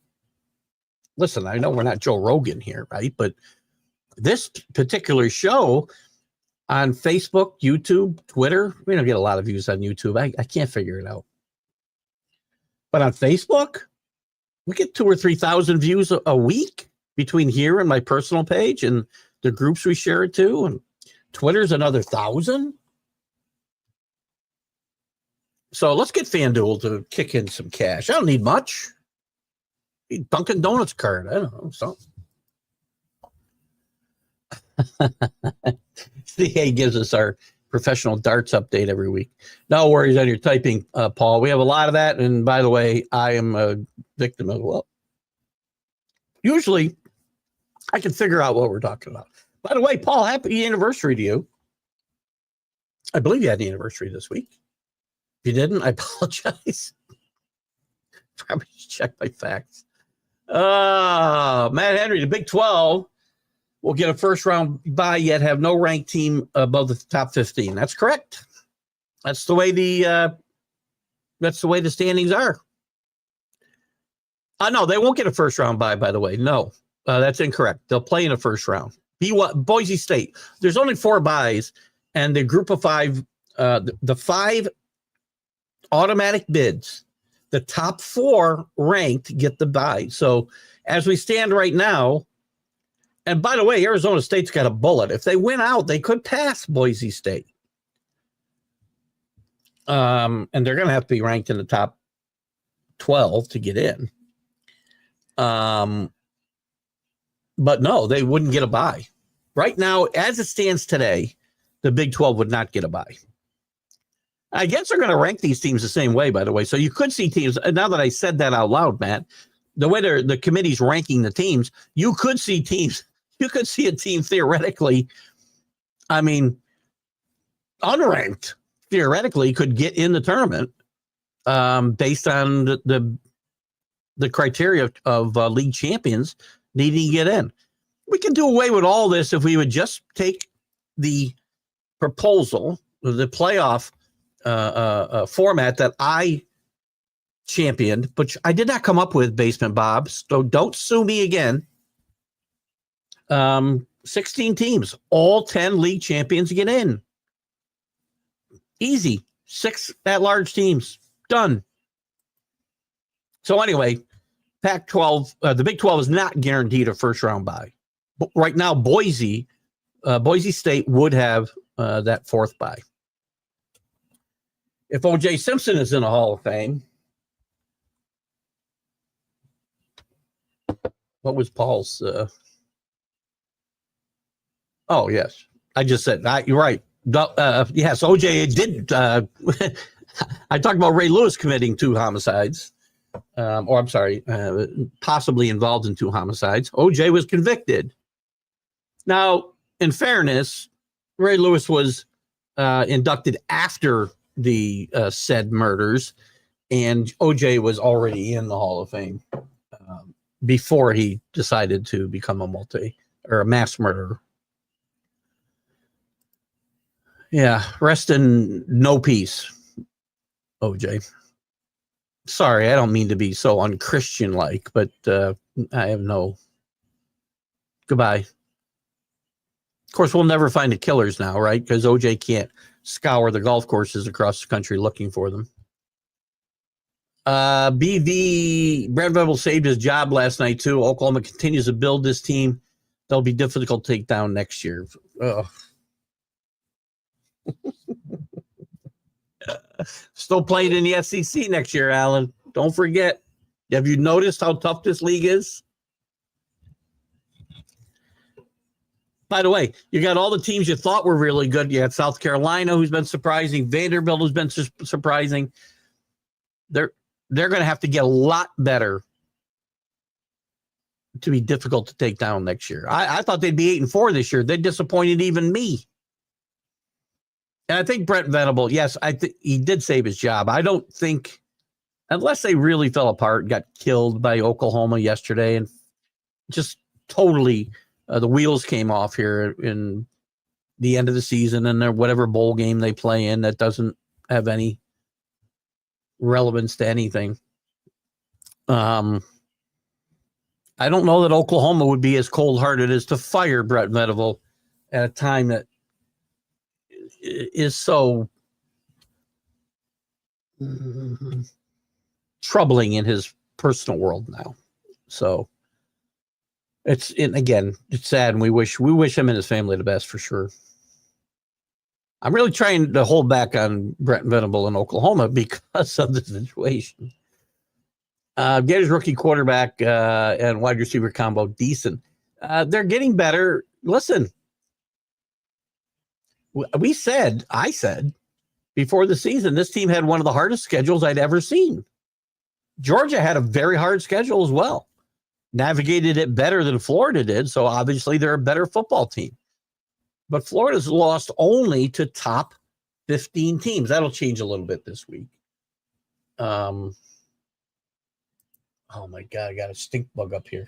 listen, I know we're not Joe Rogan here, right? But this particular show on Facebook, YouTube, Twitter, we don't get a lot of views on YouTube. I can't figure it out. But on Facebook, we get 2,000 or 3,000 views a week between here and my personal page and the groups we share it to. And Twitter's another 1,000. So let's get FanDuel to kick in some cash. I don't need much. Need Dunkin' Donuts card. I don't know, something. CA gives us our professional darts update every week. No worries on your typing, Paul. We have a lot of that. And by the way, I am a victim as well. Usually, I can figure out what we're talking about. By the way, Paul, happy anniversary to you. I believe you had an anniversary this week. If you didn't, I apologize. Probably check my facts. Matt Henry, the Big 12 will get a first round bye, yet have no ranked team above the top 15. That's correct. That's the way the standings are. No, they won't get a first round bye, by the way. No, that's incorrect. They'll play in a first round. Boise State. There's only 4 byes, and the group of 5, the 5 automatic bids, the top 4 ranked get the bye. So as we stand right now, and by the way, Arizona State's got a bullet. If they win out, they could pass Boise State. And they're going to have to be ranked in the top 12 to get in. But no, they wouldn't get a bye. Right now, as it stands today, the Big 12 would not get a bye. I guess they're going to rank these teams the same way, by the way. So you could see teams, now that I said that out loud, Matt, the way the committee's ranking the teams, you could see teams, you could see a team theoretically, I mean, unranked, theoretically could get in the tournament based on the criteria of league champions needing to get in. We can do away with all this if we would just take the proposal, the playoff format that I championed, but I did not come up with, Basement Bob, so don't sue me again. 16 teams, all 10 league champions get in. Easy. 6 at-large teams. Done. So anyway, Pac-12, the Big 12 is not guaranteed a first-round bye. But right now, Boise State would have that 4th bye. If O.J. Simpson is in the Hall of Fame, what was Paul's? Oh, yes. I just said, you're right. Yes, O.J. did. I talked about Ray Lewis committing 2 homicides. Possibly involved in 2 homicides. O.J. was convicted. Now, in fairness, Ray Lewis was inducted after the said murders, and O.J. was already in the Hall of Fame before he decided to become a mass murderer. Yeah, rest in no peace, O.J. Sorry, I don't mean to be so unchristian-like, but I have no... Goodbye. Of course, we'll never find the killers now, right? Because O.J. can't scour the golf courses across the country looking for them. BV, Brent Venables saved his job last night, too. Oklahoma continues to build this team. They'll be difficult to take down next year. Still playing in the SEC next year, Alan. Don't forget. Have you noticed how tough this league is? By the way, you got all the teams you thought were really good. You had South Carolina, who's been surprising. Vanderbilt, who's been surprising. They're going to have to get a lot better to be difficult to take down next year. I thought they'd be 8-4 this year. They disappointed even me. And I think Brent Venable, yes, I think he did save his job. I don't think, unless they really fell apart, got killed by Oklahoma yesterday, and just totally the wheels came off here in the end of the season, and whatever bowl game they play in that doesn't have any relevance to anything. I don't know that Oklahoma would be as cold-hearted as to fire Brent Venable at a time that is so troubling in his personal world now. So it's sad, and we wish him and his family the best for sure. I'm really trying to hold back on Brent Venable in Oklahoma because of the situation. Gators rookie quarterback and wide receiver combo decent. They're getting better. Listen, I said before the season, this team had one of the hardest schedules I'd ever seen. Georgia had a very hard schedule as well. Navigated it better than Florida did, so obviously they're a better football team. But Florida's lost only to top 15 teams. That'll change a little bit this week. Oh my God, I got a stink bug up here.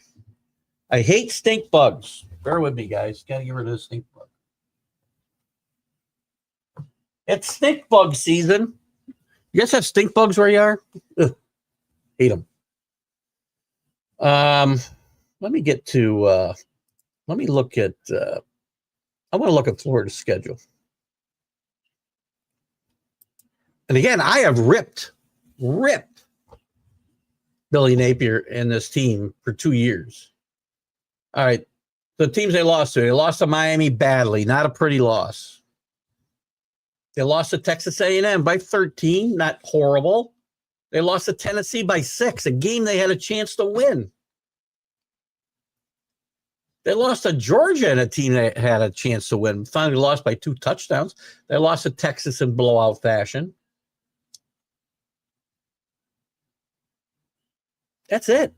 I hate stink bugs. Bear with me, guys. Got to get rid of the stink bug. It's stink bug season. You guys have stink bugs where you are? Ugh. Hate them. Let me get to, let me look at, I want to look at Florida's schedule. And again, I have ripped Billy Napier and this team for 2 years. All right. The teams they lost to Miami badly. Not a pretty loss. They lost to Texas A&M by 13, not horrible. They lost to Tennessee by 6, a game they had a chance to win. They lost to Georgia in a team that had a chance to win. Finally lost by 2 touchdowns. They lost to Texas in blowout fashion. That's it.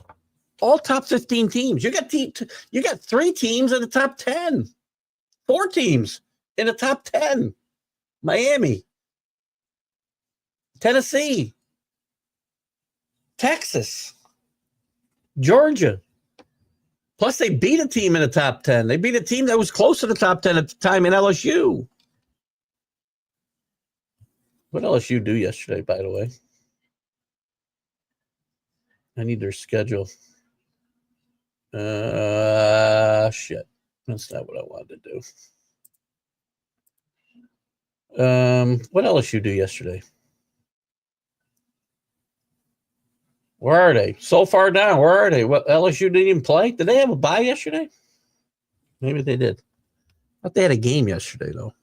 All top 15 teams. You got 3 teams in the top 10. 4 teams in the top 10. Miami, Tennessee, Texas, Georgia. Plus, they beat a team in the top 10. They beat a team that was close to the top 10 at the time in LSU. What LSU do yesterday, by the way? I need their schedule. Shit. That's not what I wanted to do. What LSU do yesterday? Where are they? So far down. Where are they? What LSU didn't even play? Did they have a bye yesterday? Maybe they did. I thought they had a game yesterday, though.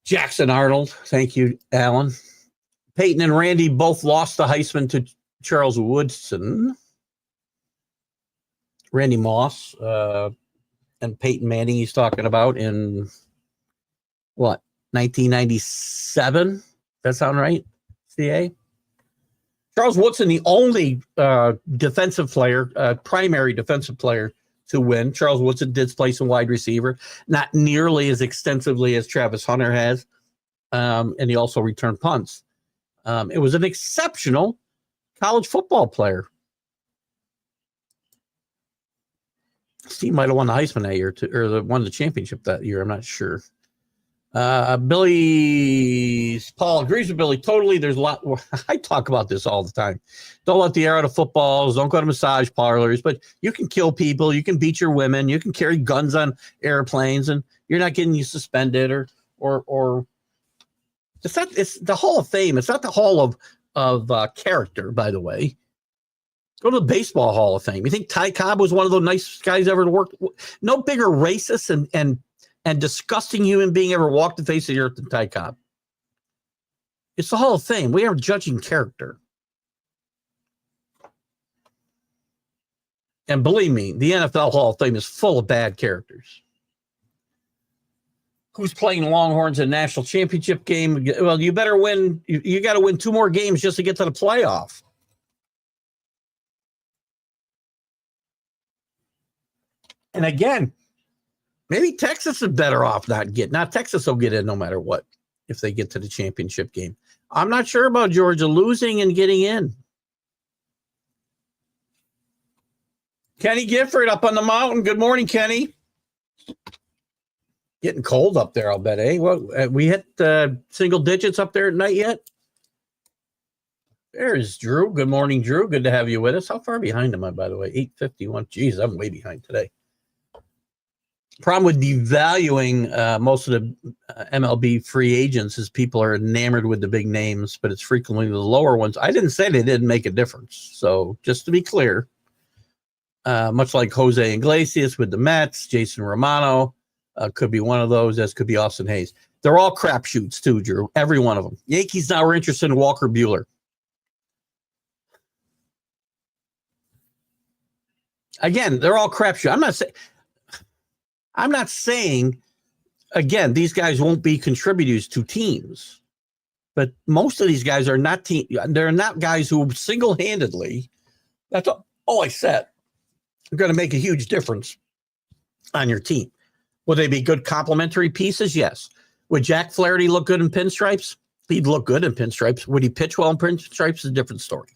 Jackson Arnold. Thank you, Alan. Peyton and Randy both lost the Heisman to Charles Woodson. Randy Moss and Peyton Manning he's talking about in, what, 1997? That sound right, CA? Charles Woodson, the only defensive player, primary defensive player to win. Charles Woodson did play some wide receiver, not nearly as extensively as Travis Hunter has, and he also returned punts. It was an exceptional college football player. Steve might have won the Heisman that year, or won the championship that year. I'm not sure. Paul agrees with Billy totally. There's a lot. I talk about this all the time. Don't let the air out of footballs. Don't go to massage parlors. But you can kill people. You can beat your women. You can carry guns on airplanes, and you're not getting you suspended or. It's not. It's the Hall of Fame. It's not the Hall of character, by the way. Go to the Baseball Hall of Fame. You think Ty Cobb was one of the nicest guys ever to work? No bigger racist and disgusting human being ever walked the face of the earth than Ty Cobb. It's the Hall of Fame. We are judging character. And believe me, the NFL Hall of Fame is full of bad characters. Who's playing Longhorns in a national championship game? Well, you better win. You got to win 2 more games just to get to the playoff. And again, maybe Texas is better off not Texas will get in no matter what if they get to the championship game. I'm not sure about Georgia losing and getting in. Kenny Gifford up on the mountain. Good morning, Kenny. Getting cold up there, I'll bet, eh? Well, we hit single digits up there at night yet? There's Drew. Good morning, Drew. Good to have you with us. How far behind am I, by the way? 8:51. Jeez, I'm way behind today. Problem with devaluing most of the MLB free agents is people are enamored with the big names, but it's frequently the lower ones. I didn't say they didn't make a difference. So just to be clear, much like Jose Iglesias with the Mets, Jason Romano could be one of those, as could be Austin Hayes. They're all crapshoots too, Drew. Every one of them. Yankees now are interested in Walker Buehler. Again, they're all crapshoots. I'm not saying, again, these guys won't be contributors to teams, but most of these guys are not they're not guys who single-handedly, that's all I said, are going to make a huge difference on your team. Will they be good complementary pieces? Yes. Would Jack Flaherty look good in pinstripes? He'd look good in pinstripes. Would he pitch well in pinstripes? Is a different story.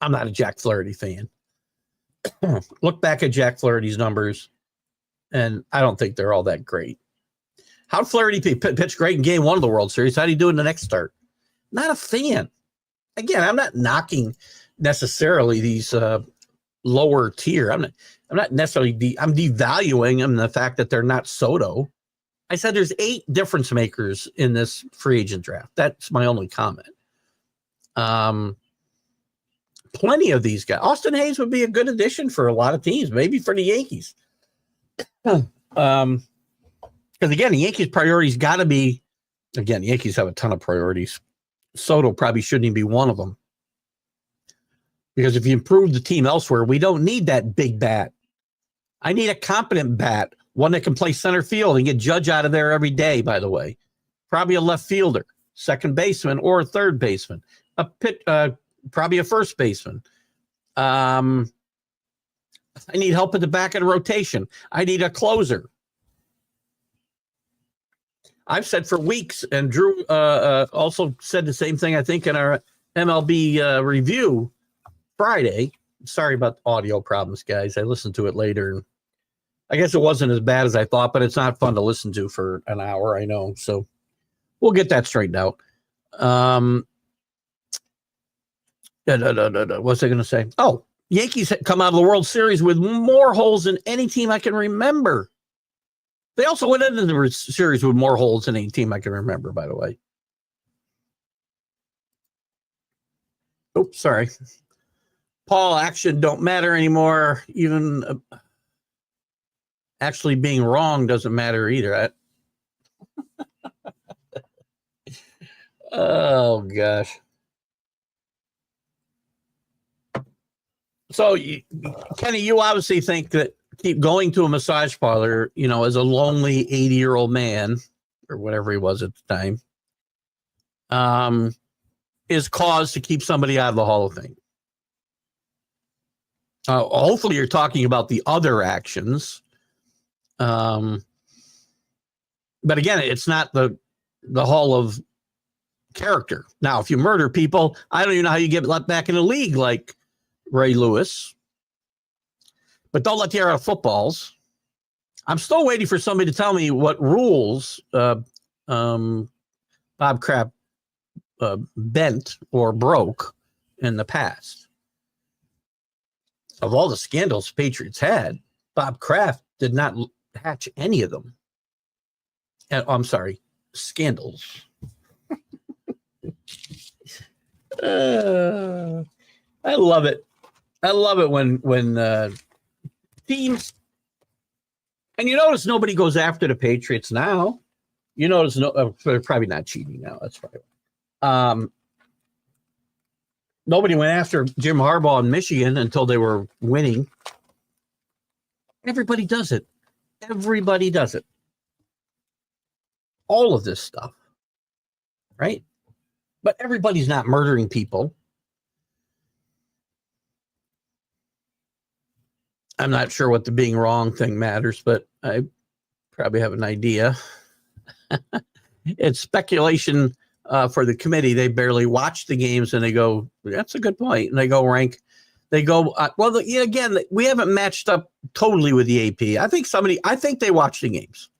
I'm not a Jack Flaherty fan. Look back at Jack Flaherty's numbers, and I don't think they're all that great. How'd Flaherty pitch great in game 1 of the World Series? How'd he do in the next start? Not a fan. Again, I'm not knocking necessarily these lower tier. I'm not necessarily I'm devaluing them the fact that they're not Soto. I said there's 8 difference makers in this free agent draft. That's my only comment. Plenty of these guys. Austin Hayes would be a good addition for a lot of teams, maybe for the Yankees. Because again, the Yankees' priorities got to be, again, the Yankees have a ton of priorities. Soto probably shouldn't even be one of them. Because if you improve the team elsewhere, we don't need that big bat. I need a competent bat, one that can play center field and get Judge out of there every day, by the way. Probably a left fielder, second baseman, or a third baseman. Probably a first baseman. I need help at the back of the rotation. I need a closer. I've said for weeks, and Drew also said the same thing, I think, in our MLB review Friday. Sorry about audio problems, guys. I listened to it later, and I guess it wasn't as bad as I thought, but it's not fun to listen to for an hour, I know. So we'll get that straightened out. What's I going to say? Oh, Yankees come out of the World Series with more holes than any team I can remember. They also went into the series with more holes than any team I can remember, by the way. Oops, sorry. Paul, action don't matter anymore. Even actually being wrong doesn't matter either. Oh, gosh. So, Kenny, you obviously think that keep going to a massage parlor, as a lonely 80-year-old man, or whatever he was at the time, is cause to keep somebody out of the Hall of Fame. Hopefully you're talking about the other actions. But again, it's not the Hall of Character. Now, if you murder people, I don't even know how you get let back in the league like Ray Lewis. But don't let the air out of footballs. I'm still waiting for somebody to tell me what rules Bob Kraft bent or broke in the past. Of all the scandals Patriots had, Bob Kraft did not hatch any of them. I'm sorry, scandals. I love it. I love it when teams, and you notice nobody goes after the Patriots now. You notice they're probably not cheating now. That's right. Nobody went after Jim Harbaugh in Michigan until they were winning. Everybody does it. Everybody does it. All of this stuff, right? But everybody's not murdering people. I'm not sure what the being wrong thing matters, but I probably have an idea. It's speculation for the committee. They barely watch the games and they go, that's a good point. And they go rank. They go, again, we haven't matched up totally with the AP. I think they watch the games.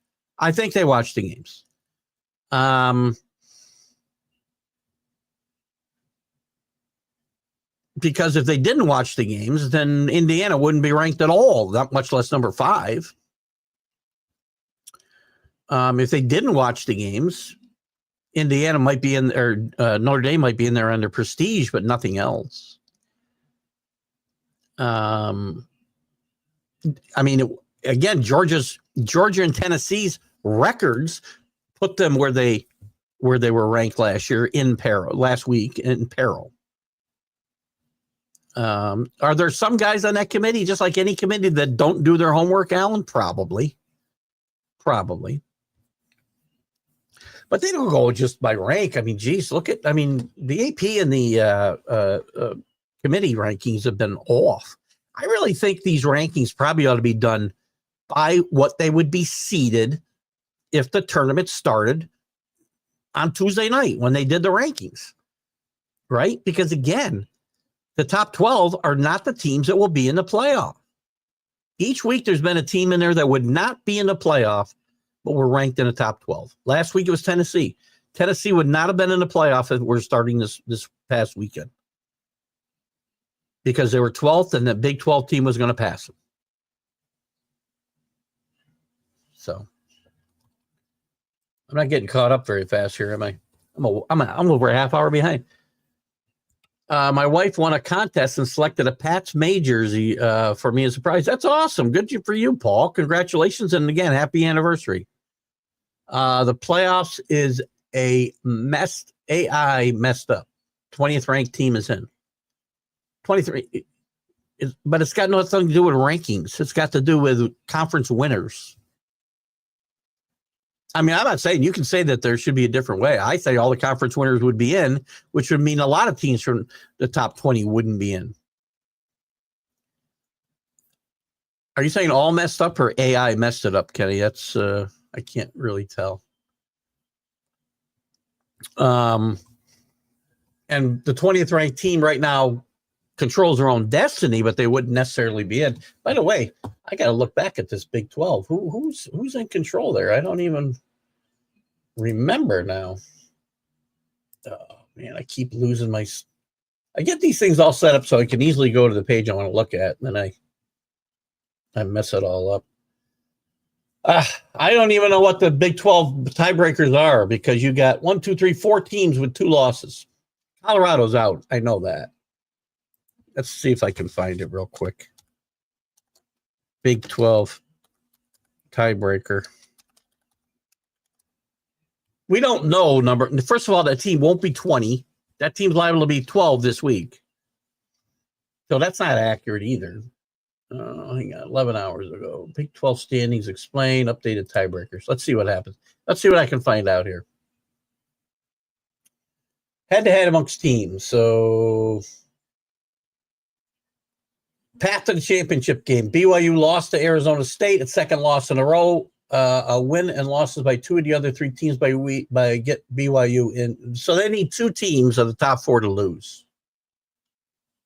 Because if they didn't watch the games, then Indiana wouldn't be ranked at all, not much less number 5. If they didn't watch the games, Indiana might be in, or Notre Dame might be in there under prestige, but nothing else. Again, Georgia and Tennessee's records put them where they were ranked last week in peril. Are there some guys on that committee, just like any committee, that don't do their homework, Alan? Probably. But they don't go just by rank. I mean, geez, the AP and the committee rankings have been off. I really think these rankings probably ought to be done by what they would be seeded if the tournament started on Tuesday night when they did the rankings, right? Because again, the top 12 are not the teams that will be in the playoff. Each week there's been a team in there that would not be in the playoff, but were ranked in the top 12. Last week it was Tennessee. Tennessee would not have been in the playoff if we're starting this past weekend, because they were 12th and the Big 12 team was going to pass them. So I'm not getting caught up very fast here, am I? I'm over a half hour behind. My wife won a contest and selected a Pats May jersey for me as a prize. That's awesome. Good for you, Paul. Congratulations. And again, happy anniversary. The playoffs is a messed AI messed up. 20th ranked team is in. 23, but it's got nothing to do with rankings. It's got to do with conference winners. I mean, I'm not saying you can say that there should be a different way. I say all the conference winners would be in, which would mean a lot of teams from the top 20 wouldn't be in. Are you saying all messed up or AI messed it up, Kenny? That's I can't really tell. And the 20th ranked team right now controls their own destiny, but they wouldn't necessarily be in. By the way, I got to look back at this Big 12. Who's in control there? I don't even remember now. Oh man, I keep losing my. I get these things all set up so I can easily go to the page I want to look at, and then I mess it all up. I don't even know what the Big 12 tiebreakers are because you got 1, 2, 3, 4 teams with 2 losses. Colorado's out. I know that. Let's see if I can find it real quick. Big 12 tiebreaker. We don't know number. First of all, that team won't be 20. That team's liable to be 12 this week. So that's not accurate either. Hang on, 11 hours ago. Big 12 standings explained, updated tiebreakers. Let's see what happens. Let's see what I can find out here. Head-to-head amongst teams. So, path to the championship game. BYU lost to Arizona State, its second loss in a row. A win and losses by 2 of the other 3 teams by get BYU in. So they need 2 teams of the top 4 to lose.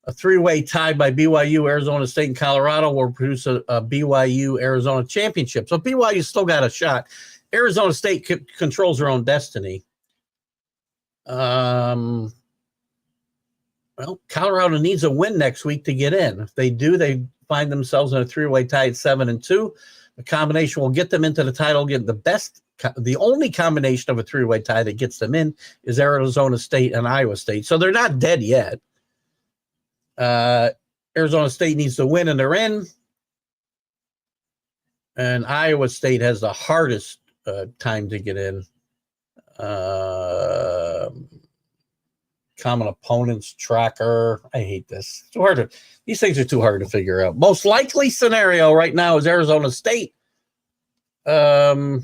A 3-way tie by BYU, Arizona State, and Colorado will produce a BYU-Arizona championship. So BYU still got a shot. Arizona State controls their own destiny. Well, Colorado needs a win next week to get in. If they do, they find themselves in a 3-way tie at 7-2. The combination will get them into the title. Get the only combination of a 3-way tie that gets them in is Arizona State and Iowa State. So they're not dead yet. Arizona State needs to win and they're in. And Iowa State has the hardest time to get in. Common opponents tracker. I hate this. It's too hard these things are too hard to figure out. Most likely scenario right now is Arizona State. Iowa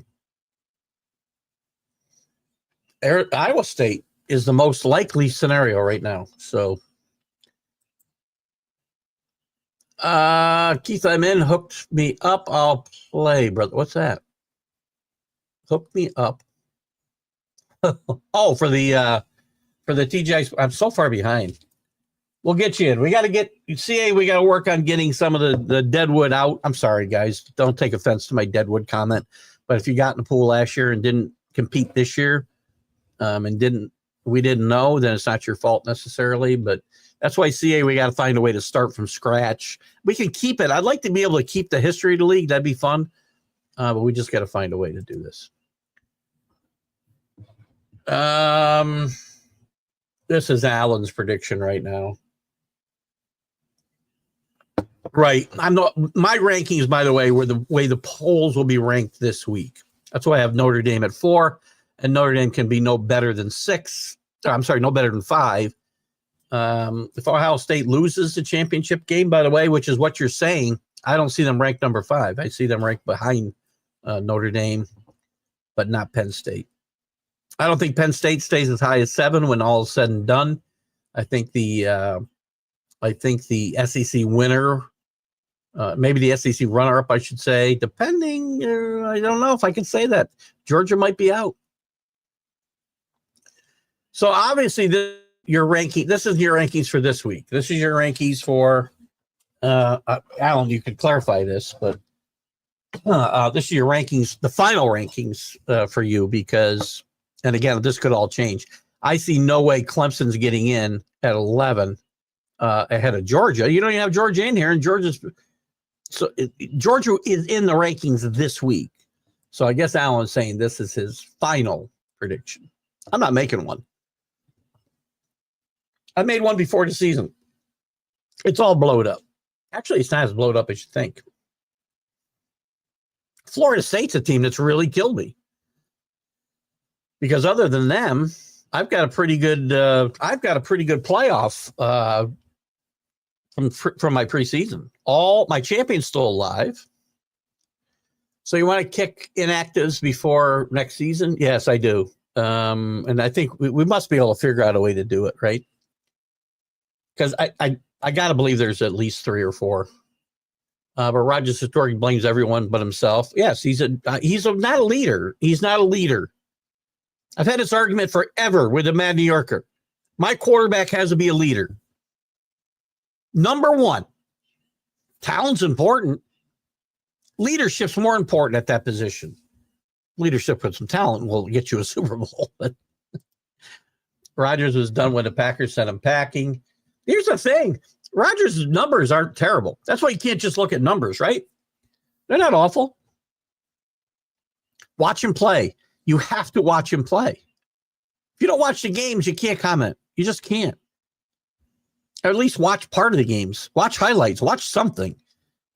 State is the most likely scenario right now. So Keith, I'm in. Hooked me up. I'll play, brother. What's that? Hook me up. Oh, for the TGI. I'm so far behind. We'll get you in. We got to get CA. We got to work on getting some of the Deadwood out. I'm sorry, guys. Don't take offense to my Deadwood comment. But if you got in the pool last year and didn't compete this year, and we didn't know, then it's not your fault necessarily. But that's why CA, we got to find a way to start from scratch. We can keep it. I'd like to be able to keep the history of the league. That'd be fun. But we just got to find a way to do this. This is Alan's prediction right now. Right. My rankings, by the way, were the way the polls will be ranked this week. That's why I have Notre Dame at 4, and Notre Dame can be no better than 6. I'm sorry, no better than 5. If Ohio State loses the championship game, by the way, which is what you're saying, I don't see them ranked number 5. I see them ranked behind Notre Dame, but not Penn State. I don't think Penn State stays as high as 7 when all is said and done. I think the SEC winner, maybe the SEC runner-up, I should say, depending. I don't know if I can say that. Georgia might be out. So obviously, your ranking. This is your rankings for this week. This is your rankings for Alan. You could clarify this, but this is your rankings, the final rankings for you, because. And again, this could all change. I see no way Clemson's getting in at 11 ahead of Georgia. You don't even have Georgia in here, and Georgia is in the rankings this week. So I guess Alan's saying this is his final prediction. I'm not making one. I made one before the season. It's all blowed up. Actually, it's not as blowed up as you think. Florida State's a team that's really killed me. Because other than them, I've got a pretty good playoff from my preseason. All my champions still alive. So you want to kick inactives before next season? Yes, I do. And I think we must be able to figure out a way to do it, right? Because I got to believe there's at least 3 or 4. But Rogers historically blames everyone but himself. Yes, he's not a leader. He's not a leader. I've had this argument forever with the Mad New Yorker. My quarterback has to be a leader. Number 1, talent's important. Leadership's more important at that position. Leadership with some talent will get you a Super Bowl. But Rodgers was done when the Packers sent him packing. Here's the thing. Rodgers' numbers aren't terrible. That's why you can't just look at numbers, right? They're not awful. Watch him play. You have to watch him play. If you don't watch the games, you can't comment. You just can't. Or at least watch part of the games. Watch highlights. Watch something.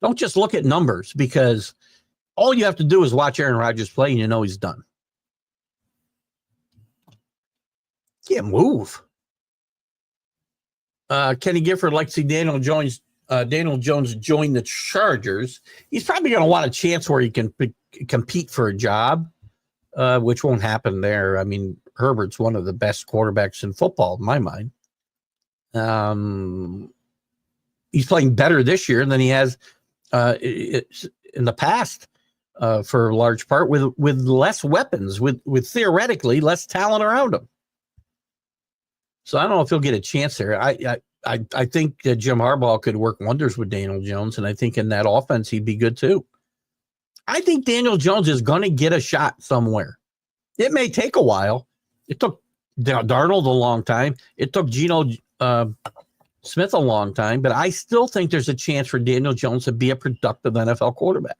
Don't just look at numbers, because all you have to do is watch Aaron Rodgers play and you know he's done. Can't move. Kenny Gifford likes to see Daniel Jones join the Chargers. He's probably going to want a chance where he can compete for a job, which won't happen there. I mean, Herbert's one of the best quarterbacks in football, in my mind. He's playing better this year than he has in the past, for a large part, with less weapons, with theoretically less talent around him. So I don't know if he'll get a chance there. I think Jim Harbaugh could work wonders with Daniel Jones, and I think in that offense he'd be good too. I think Daniel Jones is going to get a shot somewhere. It may take a while. It took Darnold a long time. It took Geno Smith a long time, but I still think there's a chance for Daniel Jones to be a productive NFL quarterback.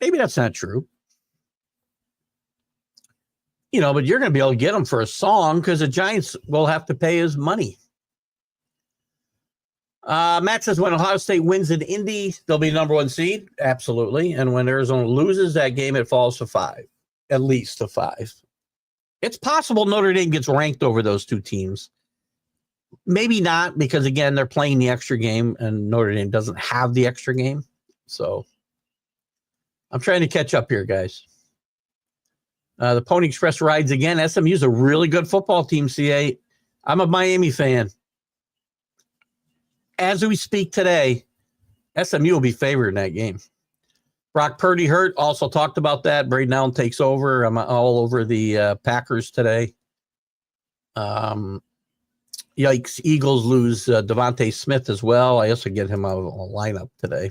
Maybe that's not true. But you're going to be able to get him for a song because the Giants will have to pay his money. Matt says when Ohio State wins in Indy, they'll be number 1 seed. Absolutely. And when Arizona loses that game, it falls to 5, at least to 5. It's possible Notre Dame gets ranked over those 2 teams. Maybe not, because again, they're playing the extra game and Notre Dame doesn't have the extra game. So I'm trying to catch up here, guys. The Pony Express rides again. SMU's a really good football team, CA. I'm a Miami fan. As we speak today, SMU will be favored in that game. Brock Purdy hurt. Also talked about that. Braden Allen takes over. I'm all over the Packers today. Yikes. Eagles lose Devontae Smith as well. I also get him out of a lineup today.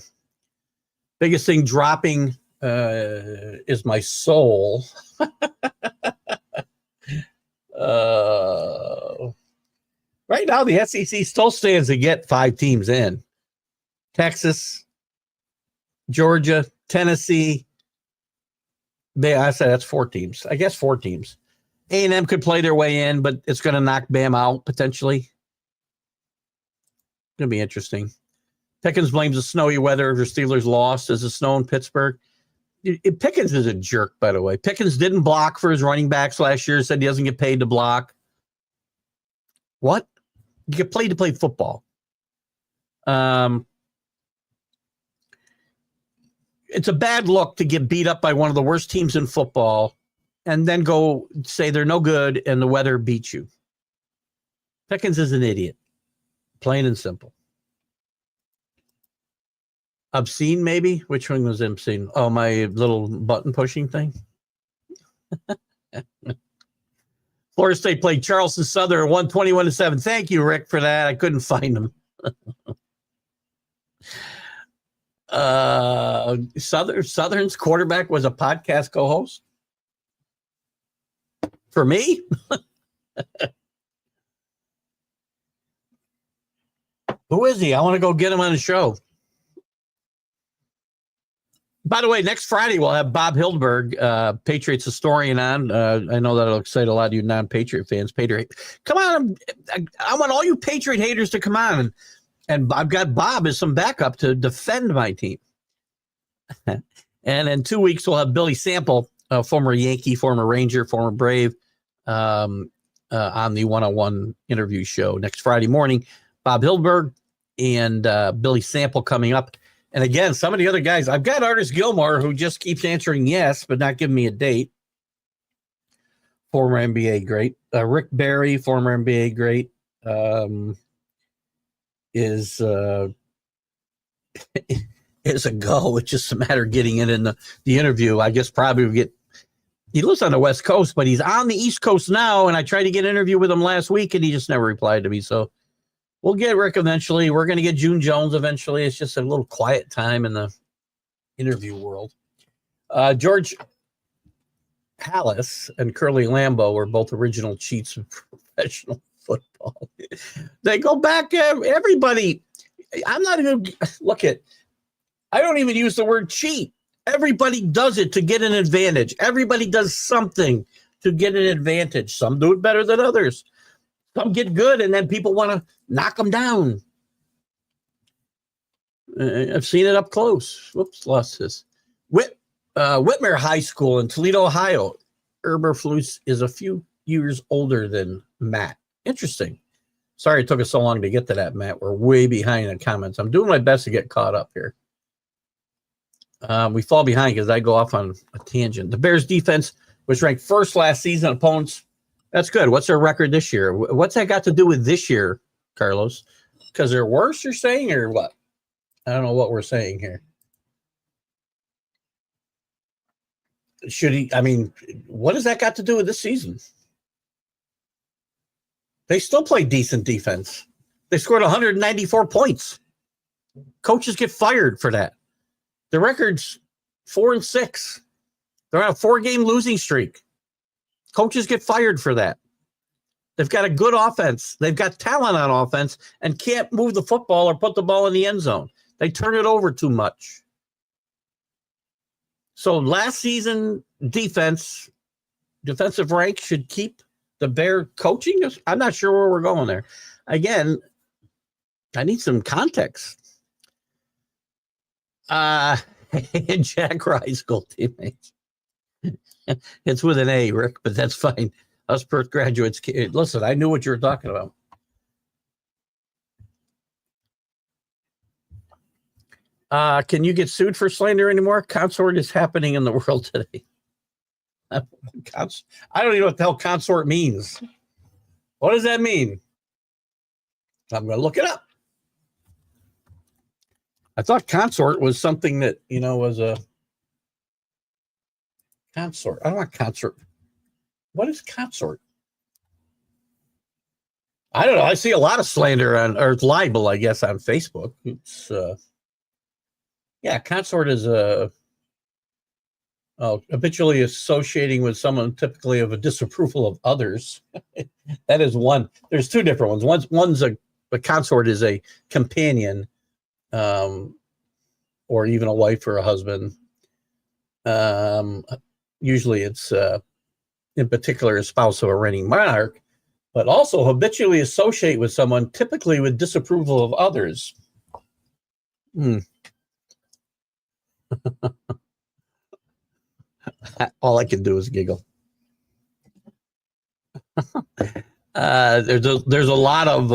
Biggest thing dropping is my soul. Right now, the SEC still stands to get 5 teams in. Texas, Georgia, Tennessee. I said that's 4 teams. I guess 4 teams. A&M could play their way in, but it's going to knock Bama out potentially. Going to be interesting. Pickens blames the snowy weather. The Steelers lost. Is it snow in Pittsburgh? Pickens is a jerk, by the way. Pickens didn't block for his running backs last year. Said he doesn't get paid to block. What? You get paid to play football. It's a bad look to get beat up by one of the worst teams in football and then go say they're no good and the weather beats you. Pickens is an idiot. Plain and simple. Obscene, maybe? Which one was obscene? Oh, my little button pushing thing? Florida State played Charleston Southern 121-7. Thank you, Rick, for that. I couldn't find them. Southern's quarterback was a podcast co-host? For me? Who is he? I want to go get him on the show. By the way, next Friday we'll have Bob Hildberg, Patriots historian, on. I know that'll excite a lot of you non-Patriot fans. Come on! I want all you Patriot haters to come on, and I've got Bob as some backup to defend my team. And in 2 weeks we'll have Billy Sample, former Yankee, former Ranger, former Brave, on the one-on-one interview show next Friday morning. Bob Hildberg and Billy Sample coming up. And again, some of the other guys, I've got Artis Gilmore, who just keeps answering yes, but not giving me a date. Former NBA great. Rick Barry, former NBA great, is a go. It's just a matter of getting it in the interview. I guess probably we'll get. He lives on the West Coast, but he's on the East Coast now. And I tried to get an interview with him last week, and he just never replied to me. So we'll get Rick eventually. We're going to get June Jones eventually. It's just a little quiet time in the interview world. George Hallis and Curly Lambeau were both original cheats of professional football. They go back. Everybody. I'm not even look at. I don't even use the word cheat. Everybody does it to get an advantage. Everybody does something to get an advantage. Some do it better than others. Some get good, and then people want to knock them down. I've seen it up close. Whoops, lost this. Whitmer High School in Toledo, Ohio. Eberflus is a few years older than Matt. Interesting. Sorry it took us so long to get to that, Matt. We're way behind in comments. I'm doing my best to get caught up here. We fall behind because I go off on a tangent. The Bears defense was ranked first last season. Opponents, that's good. What's their record this year? What's that got to do with this year, Carlos? Because they're worse, you're saying, or what? I don't know what we're saying here. What does that got to do with this season? They still play decent defense. They scored 194 points. Coaches get fired for that. The record's 4-6. They're on a 4-game losing streak. Coaches get fired for that. They've got a good offense. They've got talent on offense and can't move the football or put the ball in the end zone. They turn it over too much. So last season defensive rank should keep the Bear coaching. I'm not sure where we're going there. Again, I need some context. Jack High School teammates. It's with an A, Rick, but that's fine. Us Perth graduates, listen, I knew what you were talking about. Can you get sued for slander anymore? Consort is happening in the world today. I don't even know what the hell consort means. What does that mean? I'm going to look it up. I thought consort was something that, was a consort. I don't want consort. What is consort? I don't know. I see a lot of slander or libel, I guess, on Facebook. It's, consort is habitually associating with someone typically of a disapproval of others. That is one. There's two different ones. One's a consort is a companion, or even a wife or a husband. Usually it's, in particular, a spouse of a reigning monarch, but also habitually associate with someone typically with disapproval of others. All I can do is giggle. There's a lot of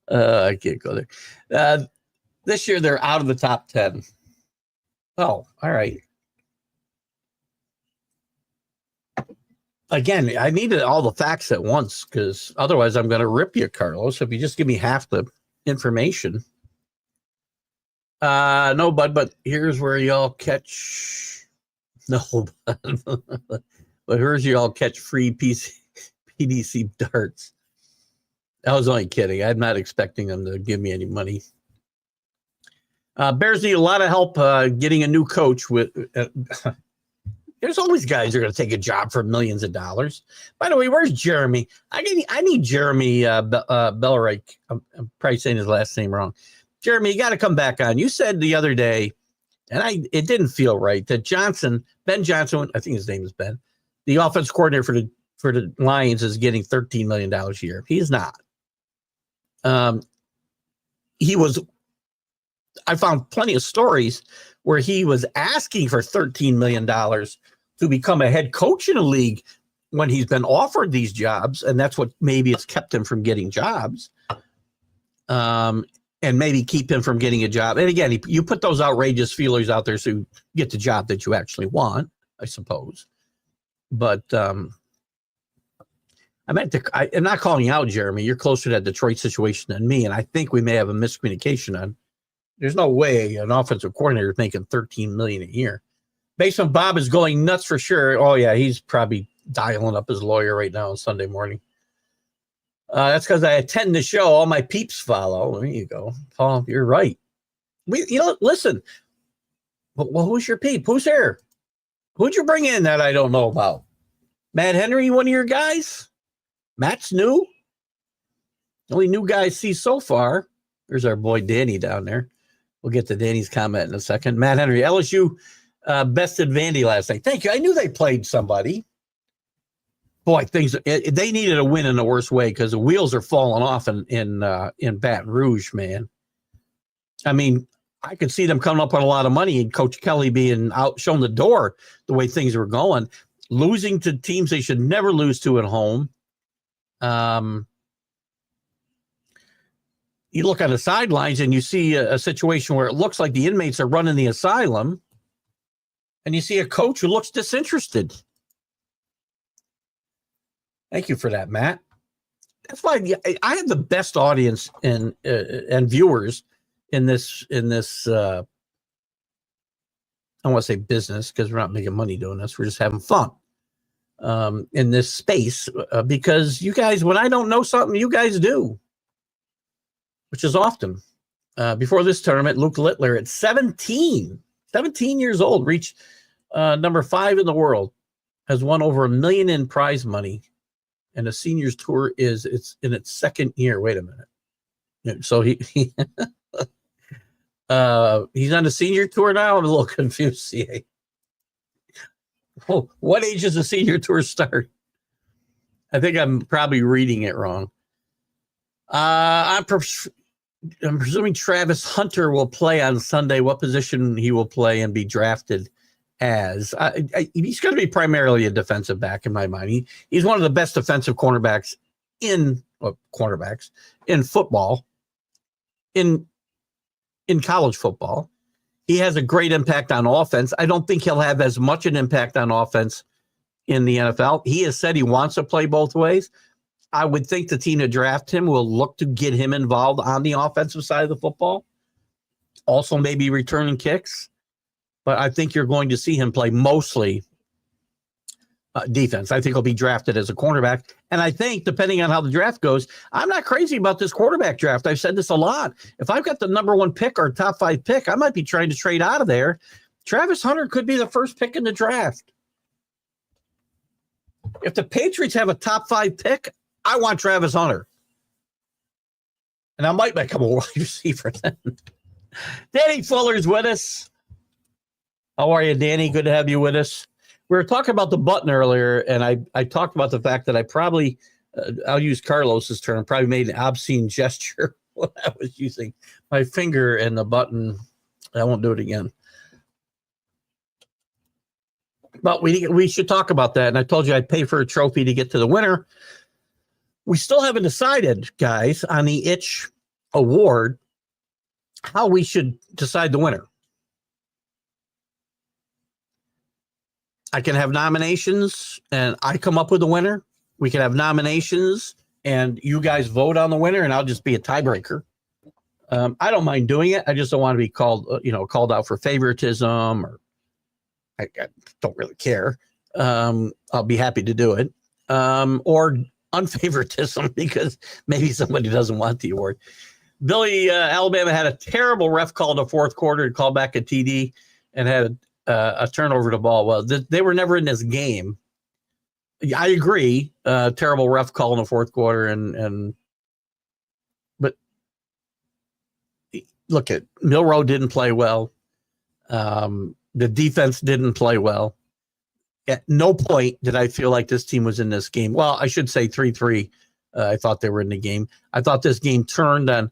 I can't go there. This year they're out of the top 10. Oh, all right. Again, I needed all the facts at once because otherwise I'm going to rip you, Carlos. If you just give me half the information. No, bud, but here's where y'all catch. No, but here's y'all catch free PDC darts. I was only kidding. I'm not expecting them to give me any money. Bears need a lot of help getting a new coach. There's always guys who are going to take a job for millions of dollars. By the way, where's Jeremy? I need Jeremy Bellerike. I'm probably saying his last name wrong. Jeremy, you got to come back on. You said the other day, and it didn't feel right, that Ben Johnson, I think his name is Ben, the offense coordinator for the Lions is getting $13 million a year. He's not. I found plenty of stories where he was asking for $13 million to become a head coach in a league when he's been offered these jobs, and that's what maybe it's kept him from getting jobs, and maybe keep him from getting a job. And again, you put those outrageous feelers out there so you get the job that you actually want, I suppose. But I'm not calling you out, Jeremy. You're closer to that Detroit situation than me, and I think we may have a miscommunication on. There's no way an offensive coordinator is making $13 million a year. Based on Bob is going nuts for sure. Oh yeah, he's probably dialing up his lawyer right now on Sunday morning. That's because I attend the show. All my peeps follow. There you go, Paul. You're right. Listen. Well, who's your peep? Who's here? Who'd you bring in that I don't know about? Matt Henry, one of your guys? Matt's new. Only new guy I see so far. There's our boy Danny down there. We'll get to Danny's comment in a second. Matt Henry, LSU bested Vandy last night. Thank you. I knew they played somebody. Boy, they needed a win in the worst way because the wheels are falling off in Baton Rouge, man. I mean, I could see them coming up on a lot of money and Coach Kelly being out, showing the door the way things were going, losing to teams they should never lose to at home. You look on the sidelines and you see a situation where it looks like the inmates are running the asylum, and you see a coach who looks disinterested. Thank you for that, Matt. That's why I have the best audience and viewers in this. I don't want to say business because we're not making money doing this. We're just having fun in this space because you guys, when I don't know something, you guys do. Which is often. Before this tournament, Luke Littler at 17 years old, reached number 5 in the world, has won over $1 million in prize money, and the seniors tour it's in its second year. Wait a minute. So he's on the senior tour now. I'm a little confused. CA. Oh, what age does the senior tour start? I think I'm probably reading it wrong. I'm presuming Travis Hunter will play on Sunday. What position he will play and be drafted as? He's going to be primarily a defensive back in my mind. He's one of the best defensive cornerbacks in football, in college football. He has a great impact on offense. I don't think he'll have as much an impact on offense in the NFL. He has said he wants to play both ways. I would think the team to draft him will look to get him involved on the offensive side of the football. Also maybe returning kicks. But I think you're going to see him play mostly defense. I think he'll be drafted as a cornerback. And I think, depending on how the draft goes, I'm not crazy about this quarterback draft. I've said this a lot. If I've got the number 1 pick or top 5 pick, I might be trying to trade out of there. Travis Hunter could be the first pick in the draft. If the Patriots have a top 5 pick, I want Travis Hunter. And I might become a wide receiver then. Danny Fuller's with us. How are you, Danny? Good to have you with us. We were talking about the button earlier, and I talked about the fact that I probably, I'll use Carlos's term, probably made an obscene gesture when I was using my finger and the button. I won't do it again. But we should talk about that. And I told you I'd pay for a trophy to get to the winner. We still haven't decided, guys, on the Itch Award, how we should decide the winner. I can have nominations and I come up with a winner. We can have nominations and you guys vote on the winner and I'll just be a tiebreaker. I don't mind doing it. I just don't want to be called out for favoritism, or I don't really care. I'll be happy to do it. Or unfavoritism because maybe somebody doesn't want the award. Billy, Alabama had a terrible ref call in the fourth quarter and called back a TD and had a turnover to ball. Well, they were never in this game. I agree. Terrible ref call in the fourth quarter, but look at Milroe didn't play well. The defense didn't play well. At no point did I feel like this team was in this game. Well, I should say 3-3. I thought they were in the game. I thought this game turned on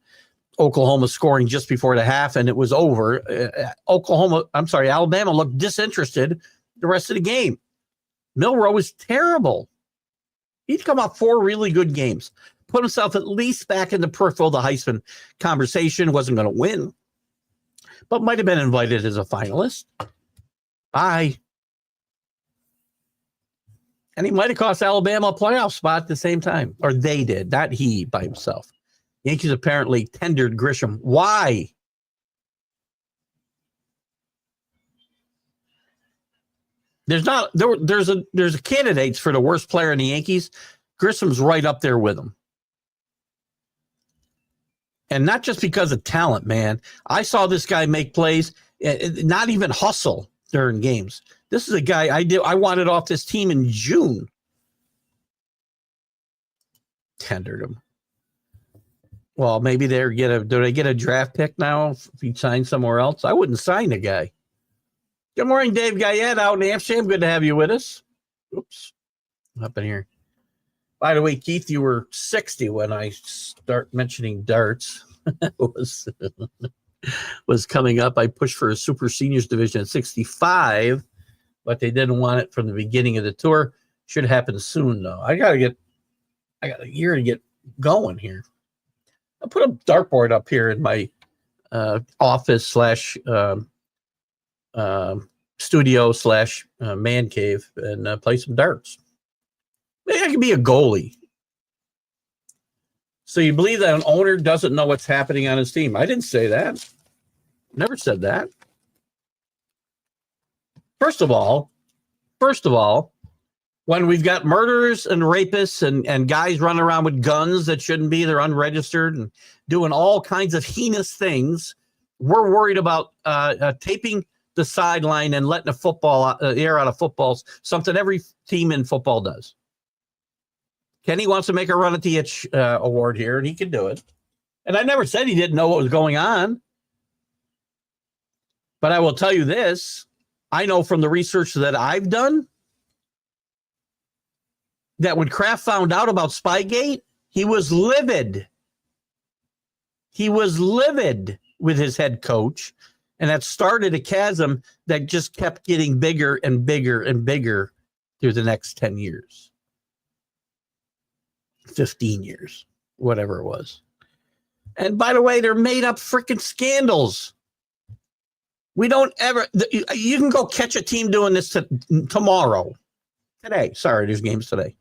Oklahoma scoring just before the half, and it was over. Alabama looked disinterested the rest of the game. Milroe was terrible. He'd come off 4 really good games, put himself at least back in the peripheral of the Heisman conversation, wasn't going to win, but might have been invited as a finalist. Bye. And he might have cost Alabama a playoff spot at the same time, or they did, not he by himself. Yankees apparently tendered Grisham. Why? There's a candidates for the worst player in the Yankees. Grisham's right up there with him. And not just because of talent, man. I saw this guy make plays, not even hustle during games. This is a guy I wanted off this team in June. Tendered him. Well, maybe do they get a draft pick now if he signs somewhere else? I wouldn't sign the guy. Good morning, Dave Guyette out in Amsterdam. Good to have you with us. Oops. What happened here? By the way, Keith, you were 60 when I start mentioning darts. was coming up. I pushed for a super seniors division at 65, but they didn't want it from the beginning of the tour. Should happen soon, though. I got a year to get going here. I put a dartboard up here in my office / studio / man cave and play some darts. Maybe I can be a goalie. So you believe that an owner doesn't know what's happening on his team? I didn't say that. Never said that. First of all, when we've got murderers and rapists and guys running around with guns that shouldn't be, they're unregistered and doing all kinds of heinous things, we're worried about taping the sideline and letting the air out of footballs, something every team in football does. Kenny wants to make a run at the itch award here, and he can do it. And I never said he didn't know what was going on. But I will tell you this. I know from the research that I've done that when Kraft found out about Spygate, he was livid. He was livid with his head coach. And that started a chasm that just kept getting bigger and bigger and bigger through the next 10 years. 15 years, whatever it was. And by the way, they're made up freaking scandals. We don't ever, you can go catch a team doing this tomorrow. Today. Sorry, there's games today.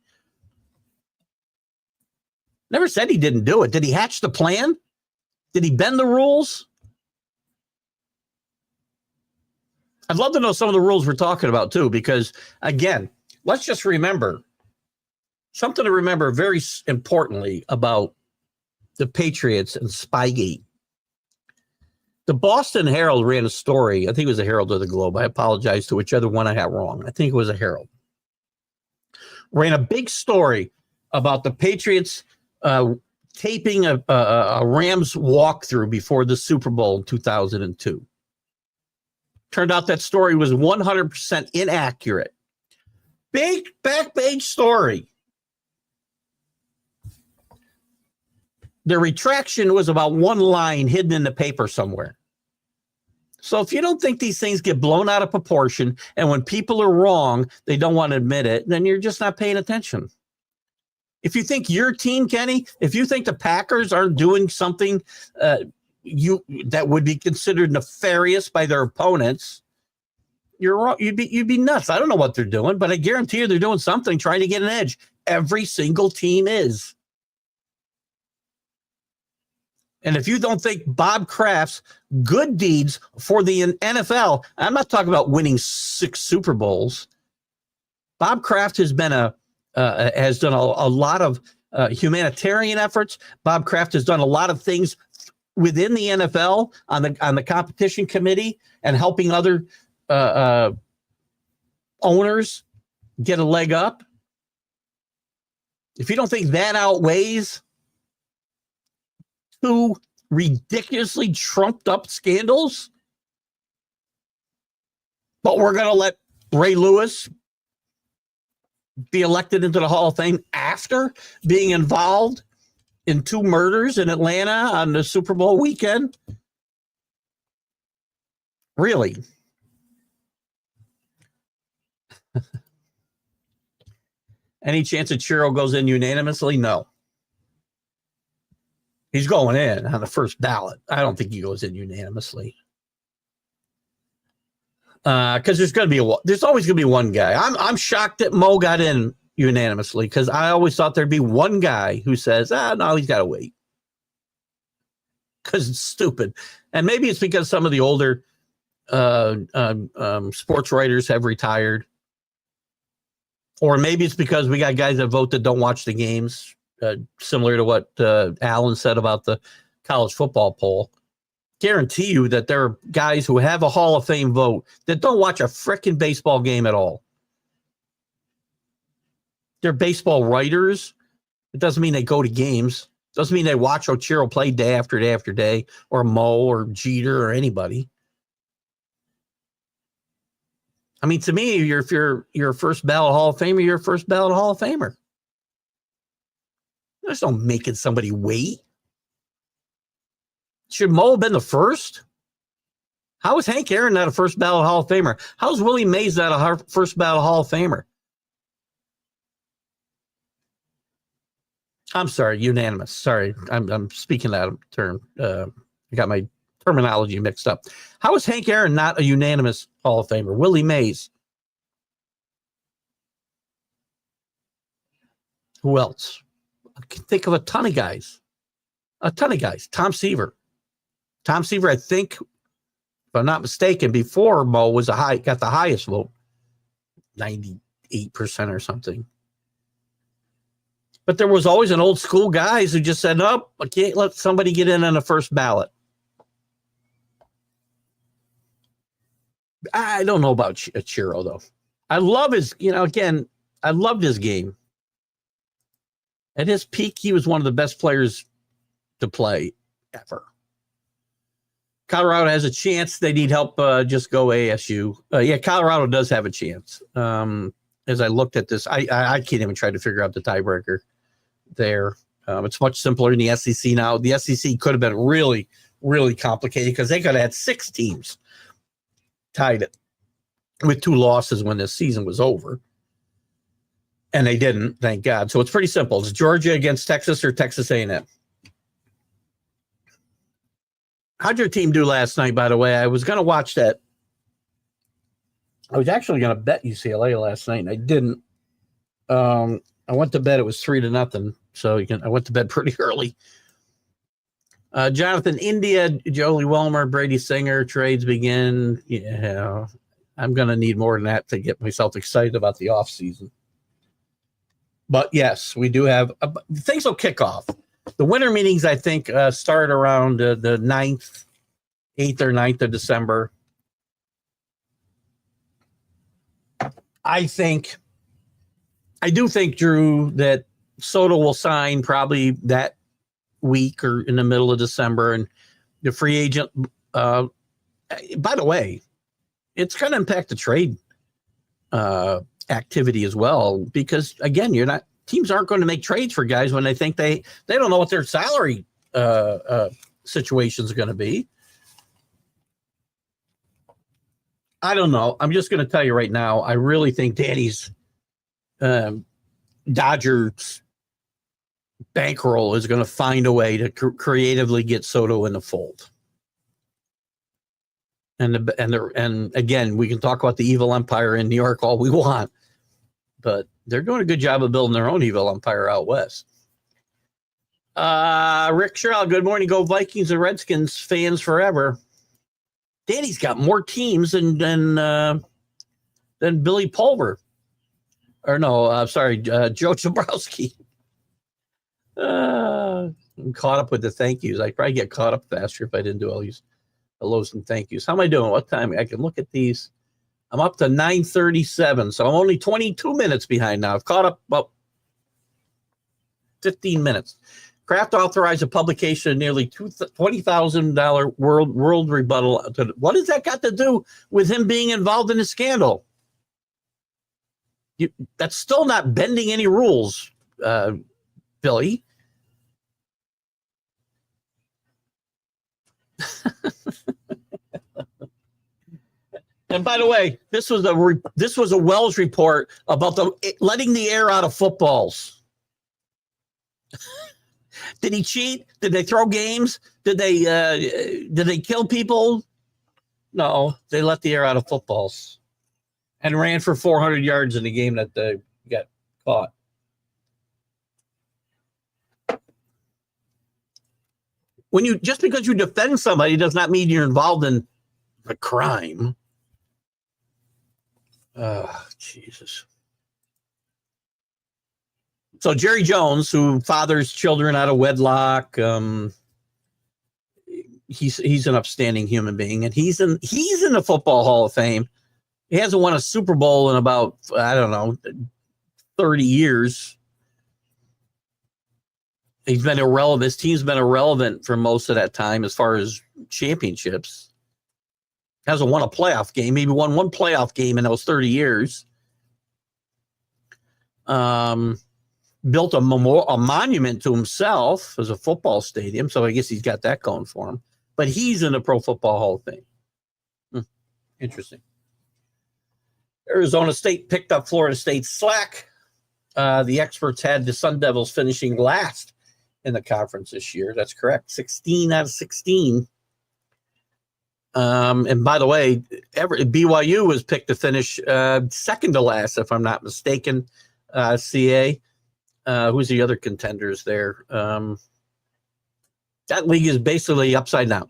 Never said he didn't do it. Did he hatch the plan? Did he bend the rules? I'd love to know some of the rules we're talking about too, because again, let's just remember something to remember very importantly about the Patriots and Spygate. The Boston Herald ran a story. I think it was a Herald or the Globe. I apologize to whichever one I got wrong. I think it was a Herald. Ran a big story about the Patriots taping a Rams walkthrough before the Super Bowl in 2002. Turned out that story was 100% inaccurate. Big back page story. The retraction was about one line hidden in the paper somewhere. So if you don't think these things get blown out of proportion, and when people are wrong, they don't want to admit it, then you're just not paying attention. If you think your team, Kenny, if you think the Packers aren't doing something that would be considered nefarious by their opponents, you're wrong. You'd be nuts. I don't know what they're doing, but I guarantee you they're doing something trying to get an edge. Every single team is. And if you don't think Bob Kraft's good deeds for the NFL, I'm not talking about winning 6 Super Bowls. Bob Kraft has been has done a lot of humanitarian efforts. Bob Kraft has done a lot of things within the NFL on the competition committee and helping other owners get a leg up. If you don't think that outweighs 2 ridiculously trumped up scandals, but we're going to let Ray Lewis be elected into the Hall of Fame after being involved in 2 murders in Atlanta on the Super Bowl weekend. Really? Any chance that Chiro goes in unanimously? No. He's going in on the first ballot. I don't think he goes in unanimously. Because there's always going to be one guy. I'm shocked that Mo got in unanimously because I always thought there'd be one guy who says, no, he's got to wait. Because it's stupid. And maybe it's because some of the older sports writers have retired. Or maybe it's because we got guys that vote that don't watch the games, similar to what Alan said about the college football poll. Guarantee you that there are guys who have a Hall of Fame vote that don't watch a frickin' baseball game at all. They're baseball writers. It doesn't mean they go to games. It doesn't mean they watch Ochiro play day after day after day, or Mo or Jeter or anybody. I mean, to me, if you're a first ballot Hall of Famer, you're a first ballot Hall of Famer. There's no making somebody wait. Should Mo have been the first? How is Hank Aaron not a first ballot Hall of Famer? How's Willie Mays not a first ballot Hall of Famer? I'm sorry, unanimous. Sorry, I'm speaking out of turn. I got my terminology mixed up. How is Hank Aaron not a unanimous Hall of Famer? Willie Mays. Who else? I can think of a ton of guys. Tom Seaver. Tom Seaver, I think, if I'm not mistaken, before Mo was got the highest vote, 98% or something. But there was always an old school guys who just said, "No, I can't let somebody get in on the first ballot." I don't know about Chiro, though. I love his, I loved his game. At his peak, he was one of the best players to play ever. Colorado has a chance. They need help. Just go ASU. Colorado does have a chance. As I looked at this, I can't even try to figure out the tiebreaker there. It's much simpler in the SEC now. The SEC could have been really, really complicated because they could have had 6 teams tied it with 2 losses when this season was over. And they didn't, thank God. So it's pretty simple. It's Georgia against Texas or Texas A&M. How'd your team do last night, by the way? I was going to watch that. I was actually going to bet UCLA last night, and I didn't. I went to bed. It was 3-0. So I went to bed pretty early. Jonathan, India, Jolie Welmer, Brady Singer, trades begin. Yeah, I'm going to need more than that to get myself excited about the offseason. But yes, we do have things will kick off. The winter meetings, I think, start around the 9th, 8th or 9th of December. I do think, Drew, that Soto will sign probably that week or in the middle of December. And the free agent, by the way, it's going to impact the trade activity as well, because again, teams aren't going to make trades for guys when they think they don't know what their salary situation is going to be. I don't know. I'm just going to tell you right now, I really think Danny's Dodgers bankroll is going to find a way to creatively get Soto in the fold. And again, we can talk about the evil empire in New York all we want, but they're doing a good job of building their own evil empire out west. Rick Sherrill, good morning. Go Vikings and Redskins fans forever. Danny's got more teams than Billy Pulver. Or no, sorry, Joe Chabrowski. I'm caught up with the thank yous. I'd probably get caught up faster if I didn't do all these hellos and thank yous. How am I doing? What time? I can look at these. I'm up to 9:37, so I'm only 22 minutes behind now. I've caught up about 15 minutes. Kraft authorized a publication of nearly $20,000 world rebuttal. What has that got to do with him being involved in a scandal? That's still not bending any rules, Billy. And by the way, this was a Wells report about letting the air out of footballs. Did he cheat? Did they throw games? Did they kill people? No, they let the air out of footballs and ran for 400 yards in the game that they got caught. Just because you defend somebody does not mean you're involved in a crime. Oh, Jesus. So Jerry Jones, who fathers children out of wedlock, he's an upstanding human being, and he's in the Football Hall of Fame. He hasn't won a Super Bowl in about, 30 years. He's been irrelevant. His team's been irrelevant for most of that time as far as championships. Hasn't won a playoff game. Maybe won one playoff game in those 30 years. Built a monument to himself as a football stadium, so I guess he's got that going for him. But he's in the Pro Football Hall of Fame. Interesting. Arizona State picked up Florida State's slack. The experts had the Sun Devils finishing last in the conference this year. That's correct. 16 out of 16. And by the way, BYU was picked to finish second to last, if I'm not mistaken. CA. Who's the other contenders there? That league is basically upside down.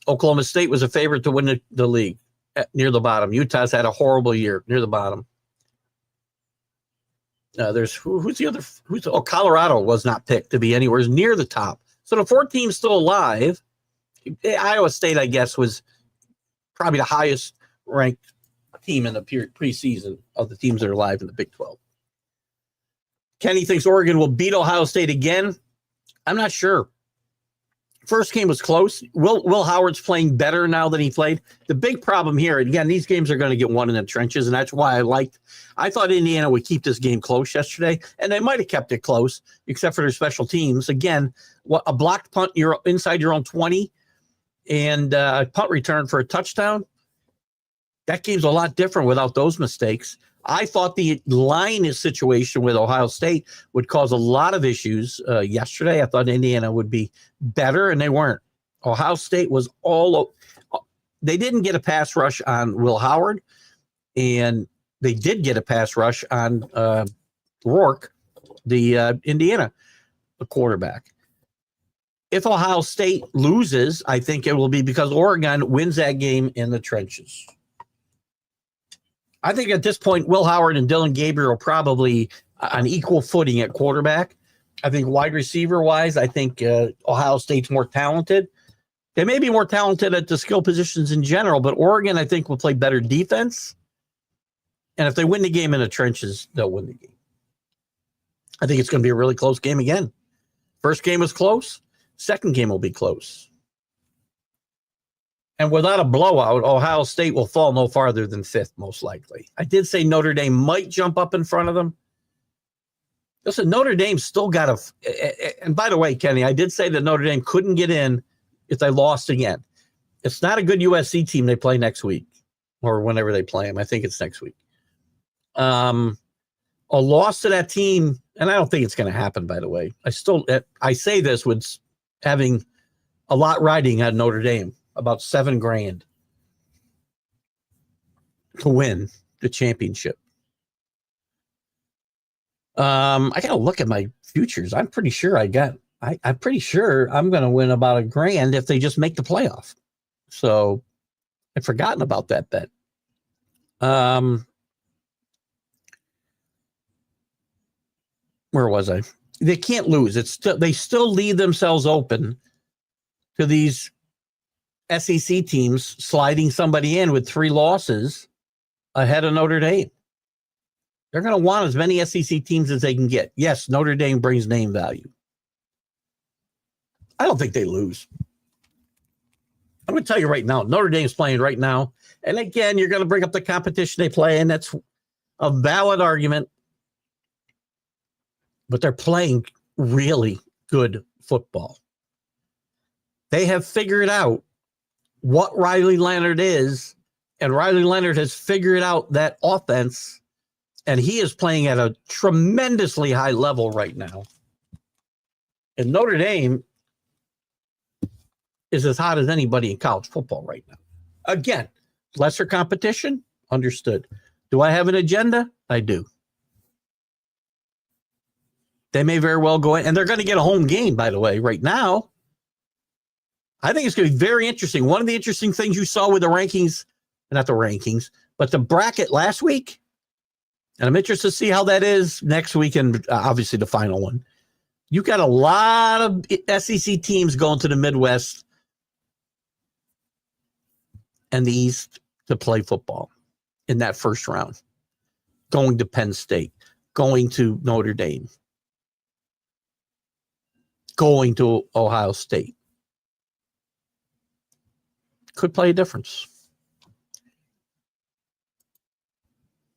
Oklahoma State was a favorite to win the league near the bottom. Utah's had a horrible year near the bottom. There's who's the other? Colorado was not picked to be anywhere near the top. So the 4 teams still alive. Iowa State, I guess, was probably the highest ranked team in the preseason of the teams that are alive in the Big 12. Kenny thinks Oregon will beat Ohio State again. I'm not sure. First game was close. Will Howard's playing better now than he played. The big problem here, again, these games are going to get won in the trenches, and that's why I thought Indiana would keep this game close yesterday, and they might have kept it close, except for their special teams. Again, a blocked punt, you're inside your own 20, and a punt return for a touchdown. That game's a lot different without those mistakes. I thought the line situation with Ohio State would cause a lot of issues yesterday. I thought Indiana would be better, and they weren't. Ohio State was they didn't get a pass rush on Will Howard, and they did get a pass rush on Rourke, the Indiana quarterback. If Ohio State loses, I think it will be because Oregon wins that game in the trenches. I think at this point, Will Howard and Dylan Gabriel are probably on equal footing at quarterback. I think wide receiver wise, I think Ohio State's more talented. They may be more talented at the skill positions in general, but Oregon, I think, will play better defense. And if they win the game in the trenches, they'll win the game. I think it's going to be a really close game again. First game was close. Second game will be close. And without a blowout, Ohio State will fall no farther than 5th, most likely. I did say Notre Dame might jump up in front of them. Listen, Notre Dame still got and by the way, Kenny, I did say that Notre Dame couldn't get in if they lost again. It's not a good USC team they play next week or whenever they play them. I think it's next week. A loss to that team, and I don't think it's going to happen, by the way. I say this with having a lot riding on Notre Dame. About $7,000 to win the championship. I got to look at my futures. I'm pretty sure I'm pretty sure I'm going to win about $1,000 if they just make the playoff. So I'd forgotten about that bet. Where was I? They can't lose. They still leave themselves open to these SEC teams sliding somebody in with 3 losses ahead of Notre Dame. They're going to want as many SEC teams as they can get. Yes, Notre Dame brings name value. I don't think they lose. I'm going to tell you right now, Notre Dame's playing right now. And again, you're going to bring up the competition they play, and that's a valid argument. But they're playing really good football. They have figured out what Riley Leonard is And Riley Leonard has figured out that offense, and he is playing at a tremendously high level right now. And Notre Dame is as hot as anybody in college football right now. Again, lesser competition, understood. Do I have an agenda? I do. They may very well go in, and they're going to get a home game, by the way, right now. I think it's going to be very interesting. One of the interesting things you saw with the rankings, not the rankings, but the bracket last week, and I'm interested to see how that is next week and obviously the final one. You got a lot of SEC teams going to the Midwest and the East to play football in that first round, going to Penn State, going to Notre Dame, going to Ohio State. Could play a difference.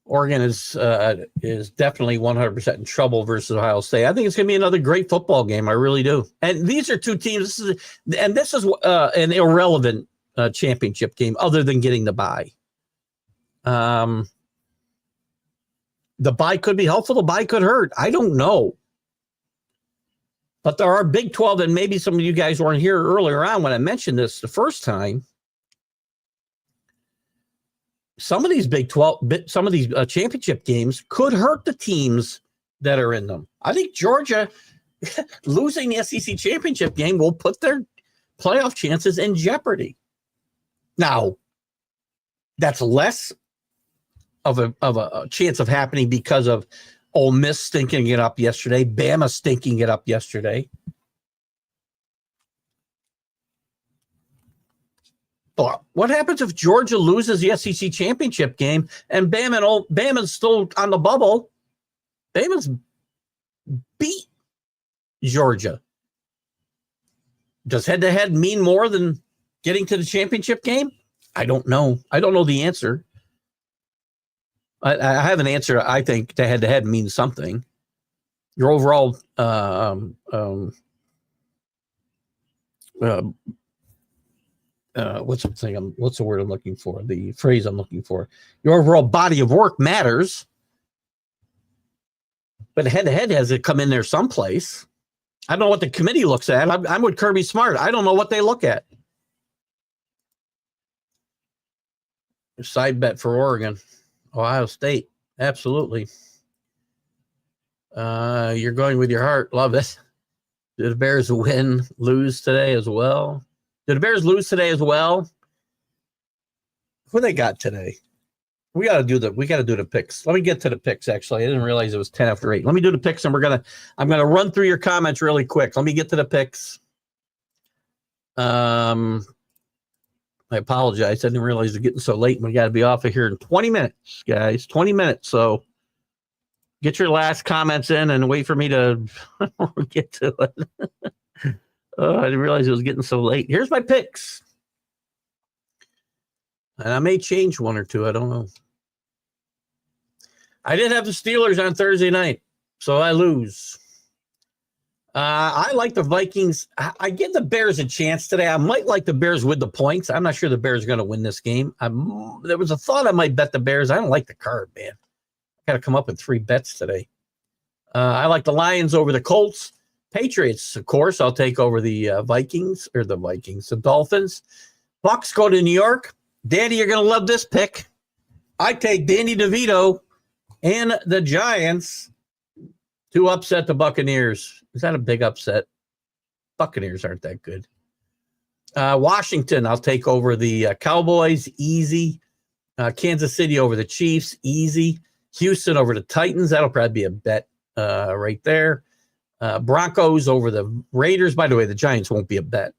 Oregon is definitely 100% in trouble versus Ohio State. I think it's going to be another great football game. I really do. And these are two teams. This is an irrelevant championship game other than getting the bye. The bye could be helpful. The bye could hurt. I don't know. But there are Big 12, and maybe some of you guys weren't here earlier on when I mentioned this the first time. Some of these Big 12, some of these championship games could hurt the teams that are in them. I think Georgia losing the SEC championship game will put their playoff chances in jeopardy. Now, that's less of a chance of happening because of Ole Miss stinking it up yesterday, Bama stinking it up yesterday. But what happens if Georgia loses the SEC championship game and Bama's still on the bubble? Bama's beat Georgia. Does head-to-head mean more than getting to the championship game? I don't know. I don't know the answer. I have an answer. I think the head-to-head means something. Your overall what's the word I'm looking for? The phrase I'm looking for. Your overall body of work matters, but head-to-head has to come in there someplace. I don't know what the committee looks at. I'm with Kirby Smart. I don't know what they look at. Side bet for Oregon. Ohio State. Absolutely. You're going with your heart. Love it. Did the Bears lose today as well? Did the Bears lose today as well? Who they got today? We got to do the picks. Let me get to the picks. Actually, I didn't realize it was 10 after 8. Let me do the picks, and I'm gonna run through your comments really quick. Let me get to the picks. I apologize. I didn't realize it was getting so late. We got to be off of here in 20 minutes, guys. 20 minutes. So get your last comments in and wait for me to get to it. I didn't realize it was getting so late. Here's my picks. And I may change one or two. I don't know. I did have the Steelers on Thursday night, so I lose. I like the Vikings. I give the Bears a chance today. I might like the Bears with the points. I'm not sure the Bears are going to win this game. There was a thought I might bet the Bears. I don't like the card, man. I got to come up with 3 bets today. I like the Lions over the Colts. Patriots, of course, I'll take over the the Dolphins. Bucks go to New York. Danny, you're going to love this pick. I take Danny DeVito and the Giants to upset the Buccaneers. Is that a big upset? Buccaneers aren't that good. Washington, I'll take over the Cowboys. Easy. Kansas City over the Chiefs. Easy. Houston over the Titans. That'll probably be a bet right there. Broncos over the Raiders. By the way, the Giants won't be a bet.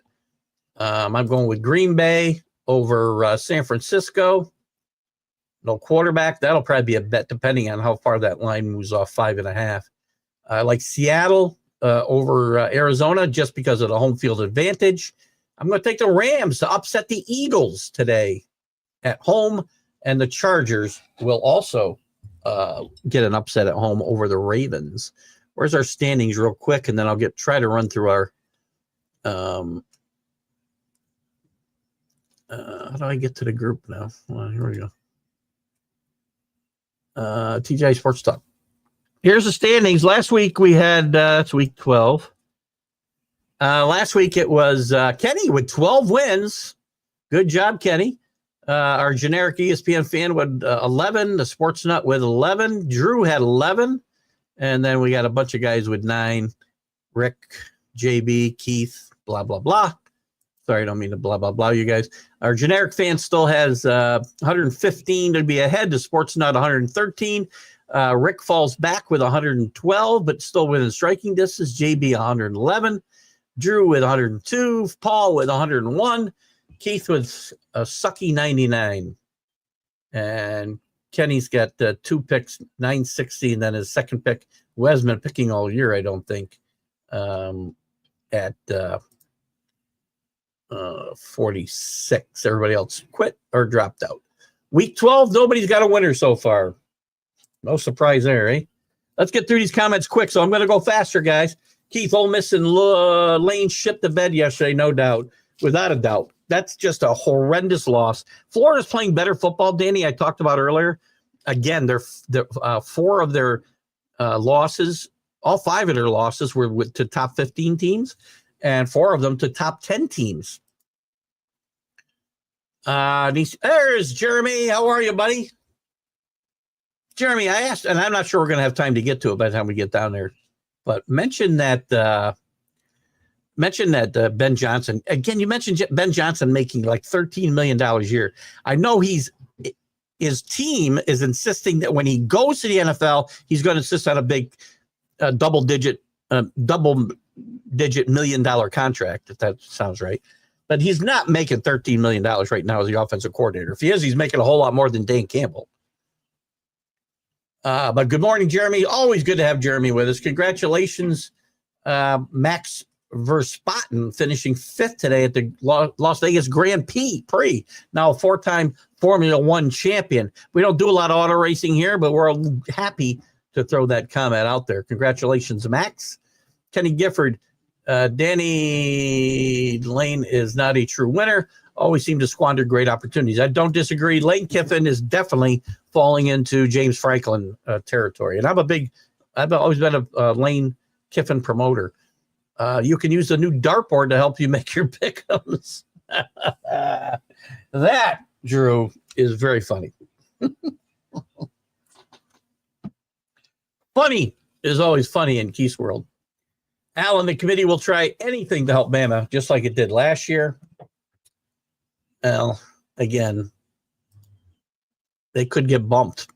I'm going with Green Bay over San Francisco. No quarterback. That'll probably be a bet depending on how far that line moves off 5.5. I like Seattle over Arizona just because of the home field advantage. I'm going to take the Rams to upset the Eagles today at home, and the Chargers will also get an upset at home over the Ravens. Where's our standings real quick, and then I'll try to run through our How do I get to the group now? Well, here we go. TGI Sports Talk. Here's the standings. Last week we had, it's week 12. Last week it was Kenny with 12 wins. Good job, Kenny. Our generic ESPN fan with 11. The Sports Nut with 11. Drew had 11. And then we got a bunch of guys with 9. Rick, JB, Keith, blah, blah, blah. Sorry, I don't mean to blah, blah, blah, you guys. Our generic fan still has 115 to be ahead. The Sports Nut 113. Rick falls back with 112, but still within striking distance. JB 111. Drew with 102. Paul with 101. Keith with a sucky 99. And Kenny's got 2 picks, 960, and then his second pick, who hasn't been picking all year, I don't think, at 46. Everybody else quit or dropped out. Week 12, nobody's got a winner so far. No surprise there, eh? Let's get through these comments quick, so I'm going to go faster, guys. Keith, Ole Miss and Lane shipped to bed yesterday, no doubt, without a doubt. That's just a horrendous loss. Florida's playing better football, Danny, I talked about earlier. Again, they're 4 of their losses, all 5 of their losses were to top 15 teams, and 4 of them to top 10 teams. There's Jeremy. How are you, buddy? Jeremy, I asked, and I'm not sure we're going to have time to get to it by the time we get down there, but mention that Ben Johnson. Again, you mentioned Ben Johnson making like $13 million a year. I know his team is insisting that when he goes to the NFL, he's going to insist on a big double-digit $1 million contract, if that sounds right. But he's not making $13 million right now as the offensive coordinator. If he is, he's making a whole lot more than Dan Campbell. But good morning, Jeremy. Always good to have Jeremy with us. Congratulations, Max Verstappen, finishing 5th today at the Las Vegas Grand Prix. Now a 4-time Formula One champion. We don't do a lot of auto racing here, but we're happy to throw that comment out there. Congratulations, Max. Kenny Gifford, Danny Lane is not a true winner. Always seem to squander great opportunities. I don't disagree. Lane Kiffin is definitely falling into James Franklin territory. And I've always been a Lane Kiffin promoter. You can use the new dartboard to help you make your pick'ems. That, Drew, is very funny. Funny is always funny in Keith's world. Alan, the committee will try anything to help Bama, just like it did last year. Well, again, they could get bumped.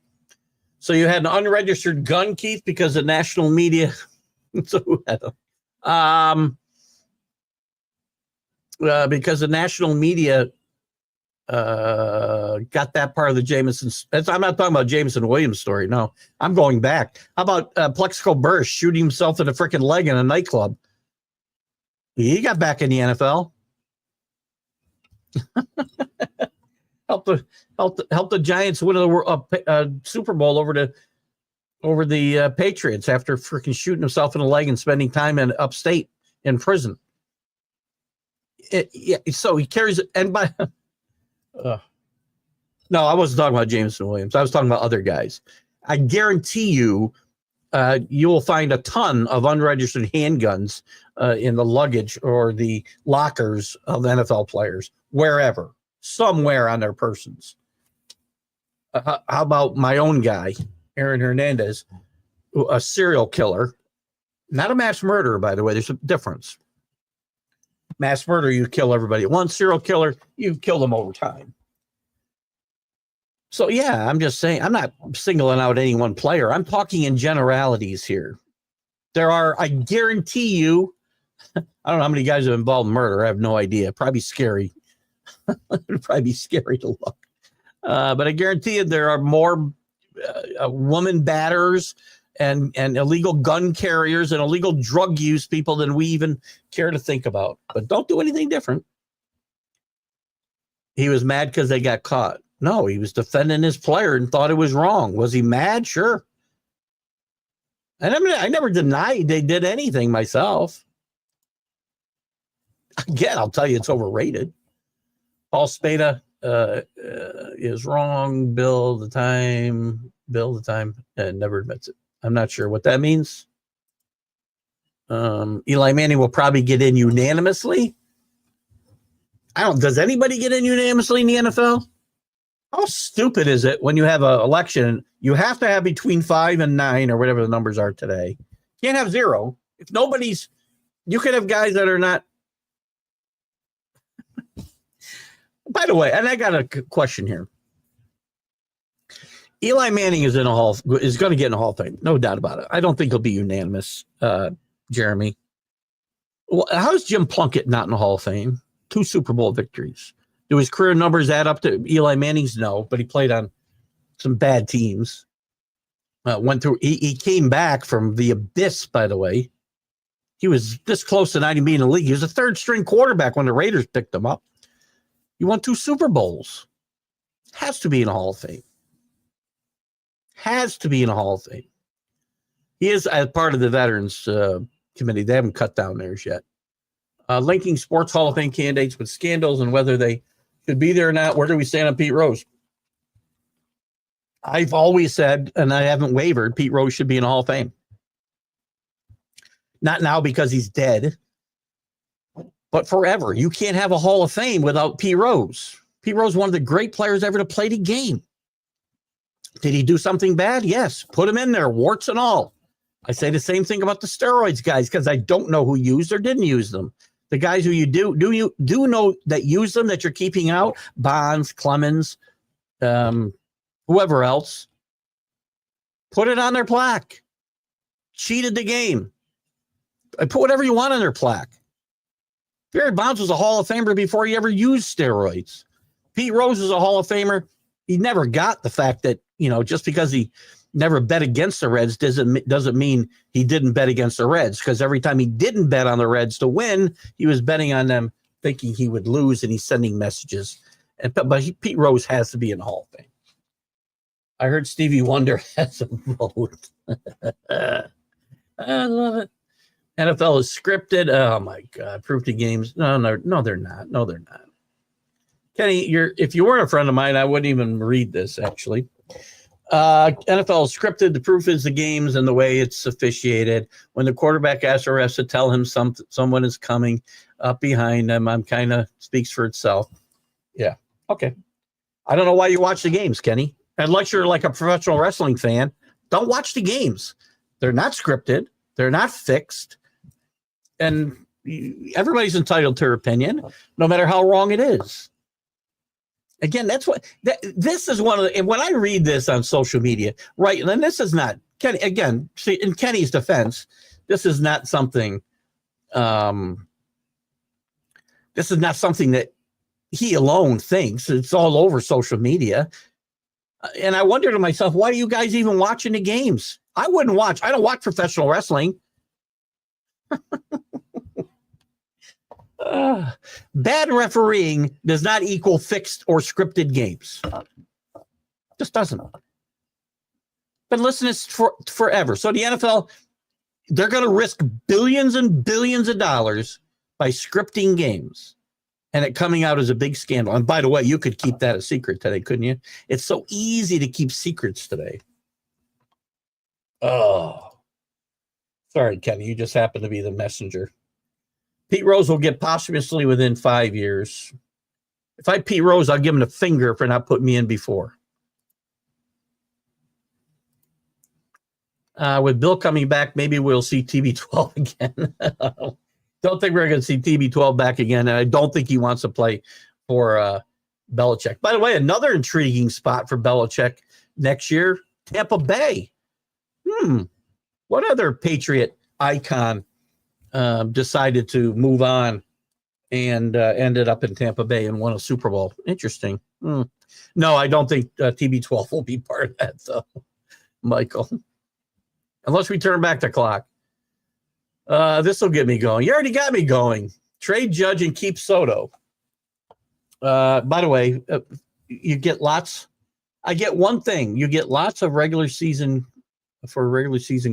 So you had an unregistered gun, Keith, because the national media. So who had them? Because the national media got that part of the Jameson. I'm not talking about Jameson Williams story. No, I'm going back. How about Plexico Burress shooting himself in the freaking leg in a nightclub? He got back in the NFL. help the Giants win a Super Bowl over the Patriots after freaking shooting himself in the leg and spending time in upstate in prison. So he carries it. And by no, I wasn't talking about Jameson Williams. I was talking about other guys. I guarantee you, you will find a ton of unregistered handguns in the luggage or the lockers of NFL players, wherever, somewhere on their persons. How about my own guy, Aaron Hernandez, a serial killer, not a mass murderer, by the way. There's a difference. Mass murder, you kill everybody at once. Serial killer, you kill them over time. So, yeah, I'm just saying, I'm not singling out any one player. I'm talking in generalities here. There are, I guarantee you, I don't know how many guys have been involved in murder. I have no idea. Probably scary. It'd probably be scary to look. But I guarantee you there are more woman batters and illegal gun carriers and illegal drug use people than we even care to think about. But don't do anything different. He was mad because they got caught. No, he was defending his player and thought it was wrong. Was he mad? Sure. And I never denied they did anything myself. Again, I'll tell you it's overrated. Paul Spada is wrong. Bill the time, never admits it. I'm not sure what that means. Eli Manning will probably get in unanimously. Does anybody get in unanimously in the NFL? How stupid is it when you have an election, you have to have between 5 and 9 or whatever the numbers are today. You can't have 0. If nobody's, you could have guys that are not. By the way, and I got a question here. Eli Manning is going to get in the Hall of Fame. No doubt about it. I don't think he'll be unanimous, Jeremy. Well, how's Jim Plunkett not in the Hall of Fame? 2 Super Bowl victories. Do his career numbers add up to Eli Manning's? No, but he played on some bad teams. He came back from the abyss, by the way. He was this close to not even being in the league. He was a 3rd-string quarterback when the Raiders picked him up. He won 2 Super Bowls. Has to be in the Hall of Fame. Has to be in the Hall of Fame. He is as part of the Veterans Committee. They haven't cut down theirs yet. Linking sports Hall of Fame candidates with scandals and whether they should be there or not. Where do we stand on Pete Rose? I've always said, and I haven't wavered, Pete Rose should be in the Hall of Fame. Not now because he's dead, but forever. You can't have a Hall of Fame without Pete Rose. Pete Rose is one of the great players ever to play the game. Did he do something bad? Yes. Put him in there, warts and all. I say the same thing about the steroids guys because I don't know who used or didn't use them. The guys who you do know that use them that you're keeping out, Bonds, Clemens, whoever else, put it on their plaque. Cheated the game. Put whatever you want on their plaque. Barry Bonds was a Hall of Famer before he ever used steroids. Pete Rose is a Hall of Famer. He never got the fact that, just because he never bet against the Reds doesn't mean he didn't bet against the Reds, because every time he didn't bet on the Reds to win, he was betting on them thinking he would lose, and he's sending messages. But Pete Rose has to be in the Hall of Fame. I heard Stevie Wonder has a vote. I love it. NFL is scripted. Oh my God. Proof to games. No, they're not. No, they're not. Kenny, if you weren't a friend of mine, I wouldn't even read this actually. NFL is scripted. The proof is the games and the way it's officiated. When the quarterback asks the refs to tell him someone is coming up behind them, I'm kind of speaks for itself. Yeah. Okay. I don't know why you watch the games, Kenny. Unless you're like a professional wrestling fan, don't watch the games. They're not scripted. They're not fixed. And everybody's entitled to their opinion, no matter how wrong it is. Again, this is one of the, and when I read this on social media, right, and this is not, Kenny, again, see, in Kenny's defense, this is not something, that he alone thinks. It's all over social media. And I wonder to myself, why are you guys even watching the games? I don't watch professional wrestling. Bad refereeing does not equal fixed or scripted games. Just doesn't. Been listening forever. So the NFL, they're going to risk billions and billions of dollars by scripting games and it coming out as a big scandal. And by the way, you could keep that a secret today, couldn't you? It's so easy to keep secrets today. Oh, sorry, Kenny. You just happen to be the messenger. Pete Rose will get posthumously within 5 years. If I Pete Rose, I'll give him the finger for not putting me in before. With Bill coming back, maybe we'll see TB12 again. Don't think we're going to see TB12 back again. And I don't think he wants to play for Belichick. By the way, another intriguing spot for Belichick next year, Tampa Bay. What other Patriot icon decided to move on and ended up in Tampa Bay and won a Super Bowl? Interesting. No, I don't think TB12 will be part of that, though, Michael. Unless we turn back the clock. This will get me going. You already got me going. Trade Judge and keep Soto. By the way, you get lots. I get one thing. You get lots of regular season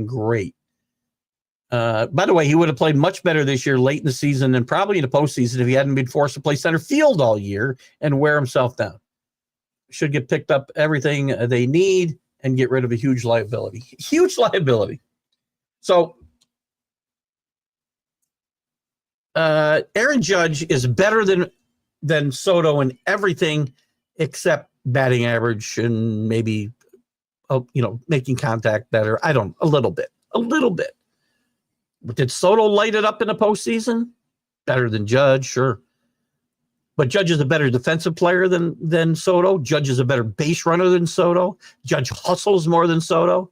great. By the way, he would have played much better this year late in the season and probably in the postseason if he hadn't been forced to play center field all year and wear himself down. Should get picked up everything they need and get rid of a huge liability. Huge liability. So Aaron Judge is better than Soto in everything except batting average and maybe, making contact better. A little bit. But did Soto light it up in the postseason? Better than Judge, sure. But Judge is a better defensive player than Soto. Judge is a better base runner than Soto. Judge hustles more than Soto.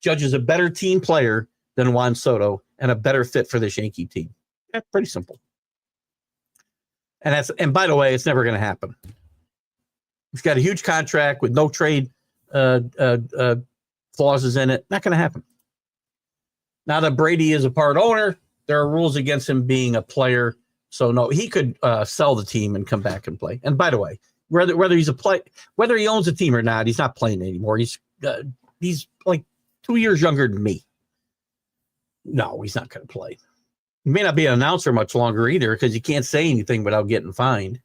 Judge is a better team player than Juan Soto and a better fit for this Yankee team. Yeah, pretty simple. And by the way, it's never going to happen. He's got a huge contract with no trade clauses in it. Not going to happen. Now that Brady is a part owner, there are rules against him being a player. So no, he could sell the team and come back and play. And by the way, whether he's whether he owns a team or not, he's not playing anymore. He's like 2 years younger than me. No, he's not going to play. He may not be an announcer much longer either because you can't say anything without getting fined.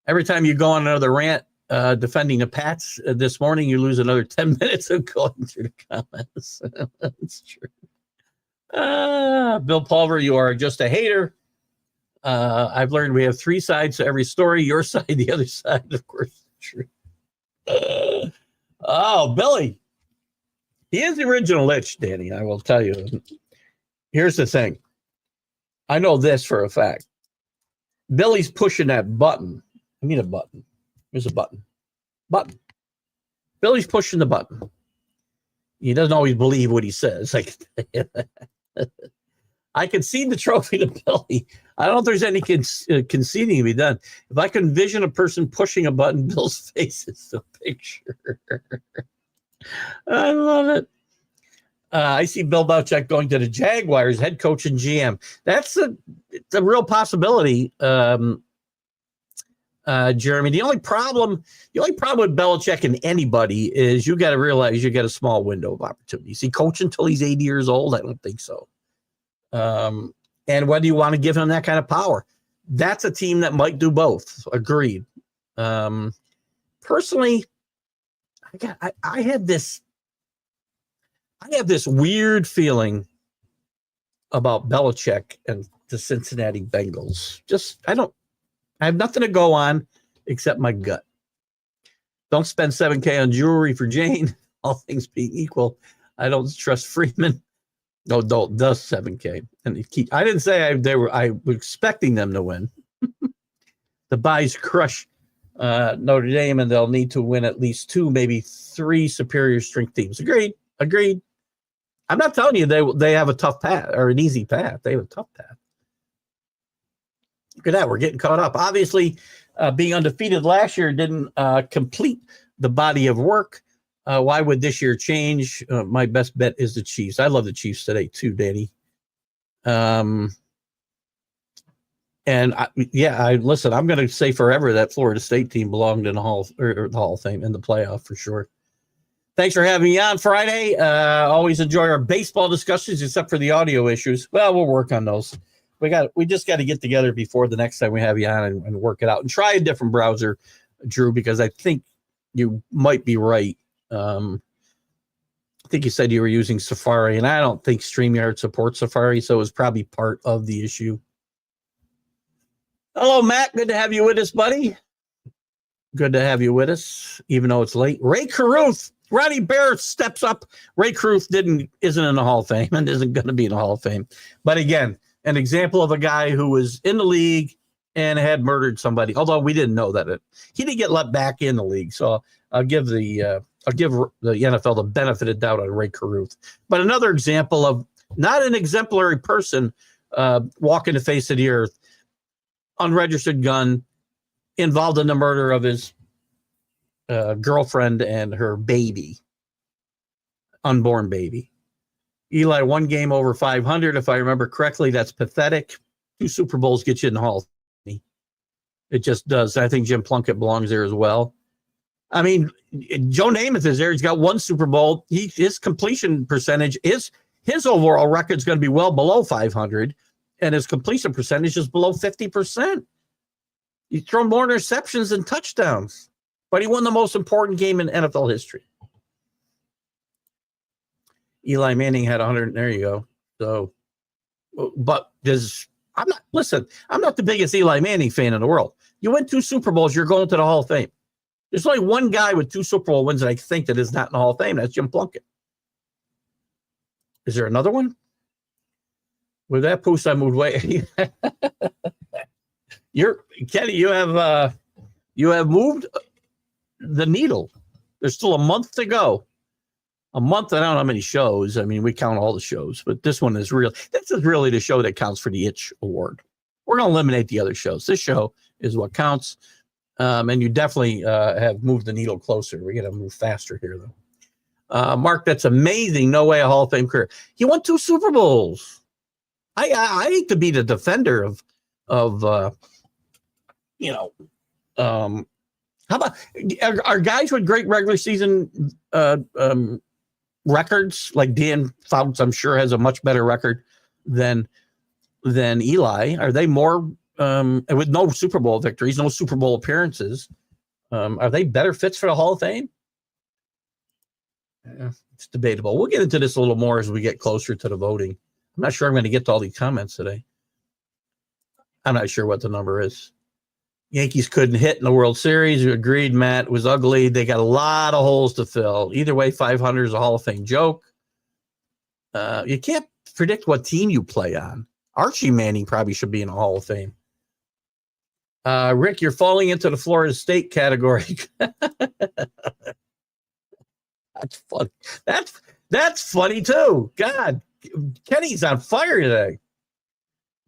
Every time you go on another rant defending the Pats this morning, you lose another 10 minutes of going through the comments. That's true. Bill Pulver, you are just a hater. I've learned we have 3 sides to every story. Your side, the other side, of course. True. Billy. He is the original Lich, Danny, I will tell you. Here's the thing. I know this for a fact. Billy's pushing that button. I need a button. Here's a button. Button. Billy's pushing the button. He doesn't always believe what he says. I concede the trophy to Billy. I don't know if there's any conceding to be done. If I can envision a person pushing a button, Bill's face is the picture. I love it. I see Bill Belichick going to the Jaguars, head coach and GM. It's a real possibility, Jeremy. The only problem with Belichick and anybody is you got to realize you got a small window of opportunity. Is he coach until he's 80 years old? I don't think so. And whether you want to give him that kind of power, that's a team that might do both. Agreed. Personally, I have this weird feeling about Belichick and the Cincinnati Bengals. I have nothing to go on except my gut. Don't spend $7,000 on jewelry for Jane. All things being equal, I don't trust Freeman. No, does $7,000. And I didn't say I was expecting them to win. The Buys crush Notre Dame, and they'll need to win at least 2, maybe 3 superior strength teams. Agreed. I'm not telling you they have a tough path or an easy path. They have a tough path. Look at that. We're getting caught up. Obviously, being undefeated last year didn't complete the body of work. Why would this year change? My best bet is the Chiefs. I love the Chiefs today too, Danny. Listen, I'm going to say forever that Florida State team belonged in the Hall of Fame in the playoff for sure. Thanks for having me on Friday. Always enjoy our baseball discussions, except for the audio issues. Well, we'll work on those. We just got to get together before the next time we have you on and work it out and try a different browser, Drew, because I think you might be right. I think you said you were using Safari, and I don't think StreamYard supports Safari, so it was probably part of the issue. Hello, Matt. Good to have you with us, buddy. Good to have you with us, even though it's late. Ray Caruth. Ronnie Bear steps up. Ray Caruth isn't in the Hall of Fame and isn't going to be in the Hall of Fame. But again, an example of a guy who was in the league and had murdered somebody, although we didn't know that he didn't get let back in the league. So I'll give the NFL the benefit of doubt on Ray Caruth. But another example of not an exemplary person walking the face of the earth, unregistered gun, involved in the murder of his girlfriend and her baby, unborn baby. Eli, 1 game over 500. If I remember correctly, that's pathetic. 2 Super Bowls get you in the Hall of Fame. It just does. I think Jim Plunkett belongs there as well. I mean, Joe Namath is there. He's got 1 Super Bowl. His completion percentage his his overall record is going to be well below 500, and his completion percentage is below 50%. He's thrown more interceptions than touchdowns, but he won the most important game in NFL history. Eli Manning had 100. There you go. So, but I'm not the biggest Eli Manning fan in the world. You win 2 Super Bowls, you're going to the Hall of Fame. There's only one guy with 2 Super Bowl wins that I think that is not in the Hall of Fame. That's Jim Plunkett. Is there another one? With that post, I moved way. Kenny. You have moved the needle. There's still a month to go. A month. I don't know how many shows. I mean, we count all the shows, but this one is real. This is really the show that counts for the Itch Award. We're going to eliminate the other shows. This show is what counts. And you definitely have moved the needle closer. We're going to move faster here, though. Mark, that's amazing. No way a Hall of Fame career. He won 2 Super Bowls. I hate to be the defender of how about are guys with great regular season records like Dan Fouts, I'm sure, has a much better record than Eli. Are they more with no Super Bowl victories, no Super Bowl appearances? Are they better fits for the Hall of Fame? Yeah, it's debatable. We'll get into this a little more as we get closer to the voting. I'm not sure I'm going to get to all these comments today. I'm not sure what the number is. Yankees couldn't hit in the World Series. You agreed, Matt. It was ugly. They got a lot of holes to fill. Either way, 500 is a Hall of Fame joke. You can't predict what team you play on. Archie Manning probably should be in the Hall of Fame. Rick, you're falling into the Florida State category. That's funny. That's funny too. God, Kenny's on fire today.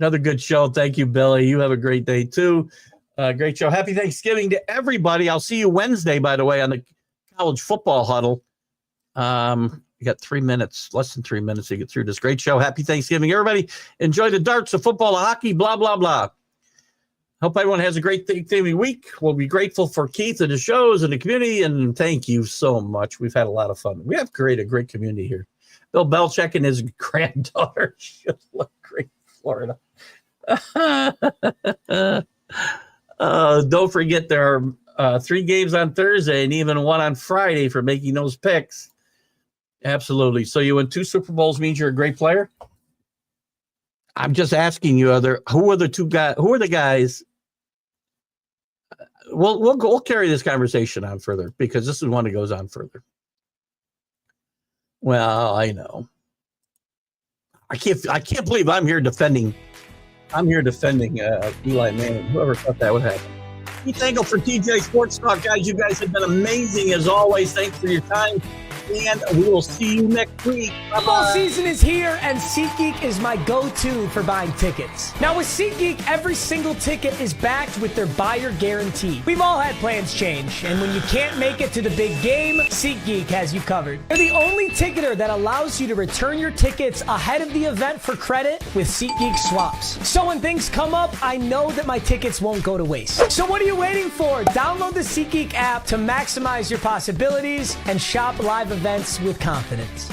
Another good show. Thank you, Billy. You have a great day too. Great show. Happy Thanksgiving to everybody. I'll see you Wednesday, by the way, on the college football huddle. You got 3 minutes, less than 3 minutes to get through this great show. Happy Thanksgiving, everybody. Enjoy the darts, the football, the hockey, blah, blah, blah. Hope everyone has a great Thanksgiving week. We'll be grateful for Keith and the shows and the community, and thank you so much. We've had a lot of fun. We have created a great community here. Bill Belichick and his granddaughter should look great in Florida. Don't forget there are 3 games on Thursday and even 1 on Friday for making those picks. Absolutely. So you win 2 Super Bowls means you're a great player? I'm just asking you, who are the guys? We'll carry this conversation on further because this is one that goes on further. Well, I know. I can't believe I'm here defending Eli Manning. Whoever thought that would happen. Keith Engle for TGI Sports Talk, guys. You guys have been amazing as always. Thanks for your time. And we will see you next week. Bye-bye. Football season is here, and SeatGeek is my go-to for buying tickets. Now, with SeatGeek, every single ticket is backed with their buyer guarantee. We've all had plans change, and when you can't make it to the big game, SeatGeek has you covered. They're the only ticketer that allows you to return your tickets ahead of the event for credit with SeatGeek swaps. So when things come up, I know that my tickets won't go to waste. So what are you waiting for? Download the SeatGeek app to maximize your possibilities and shop live events with confidence.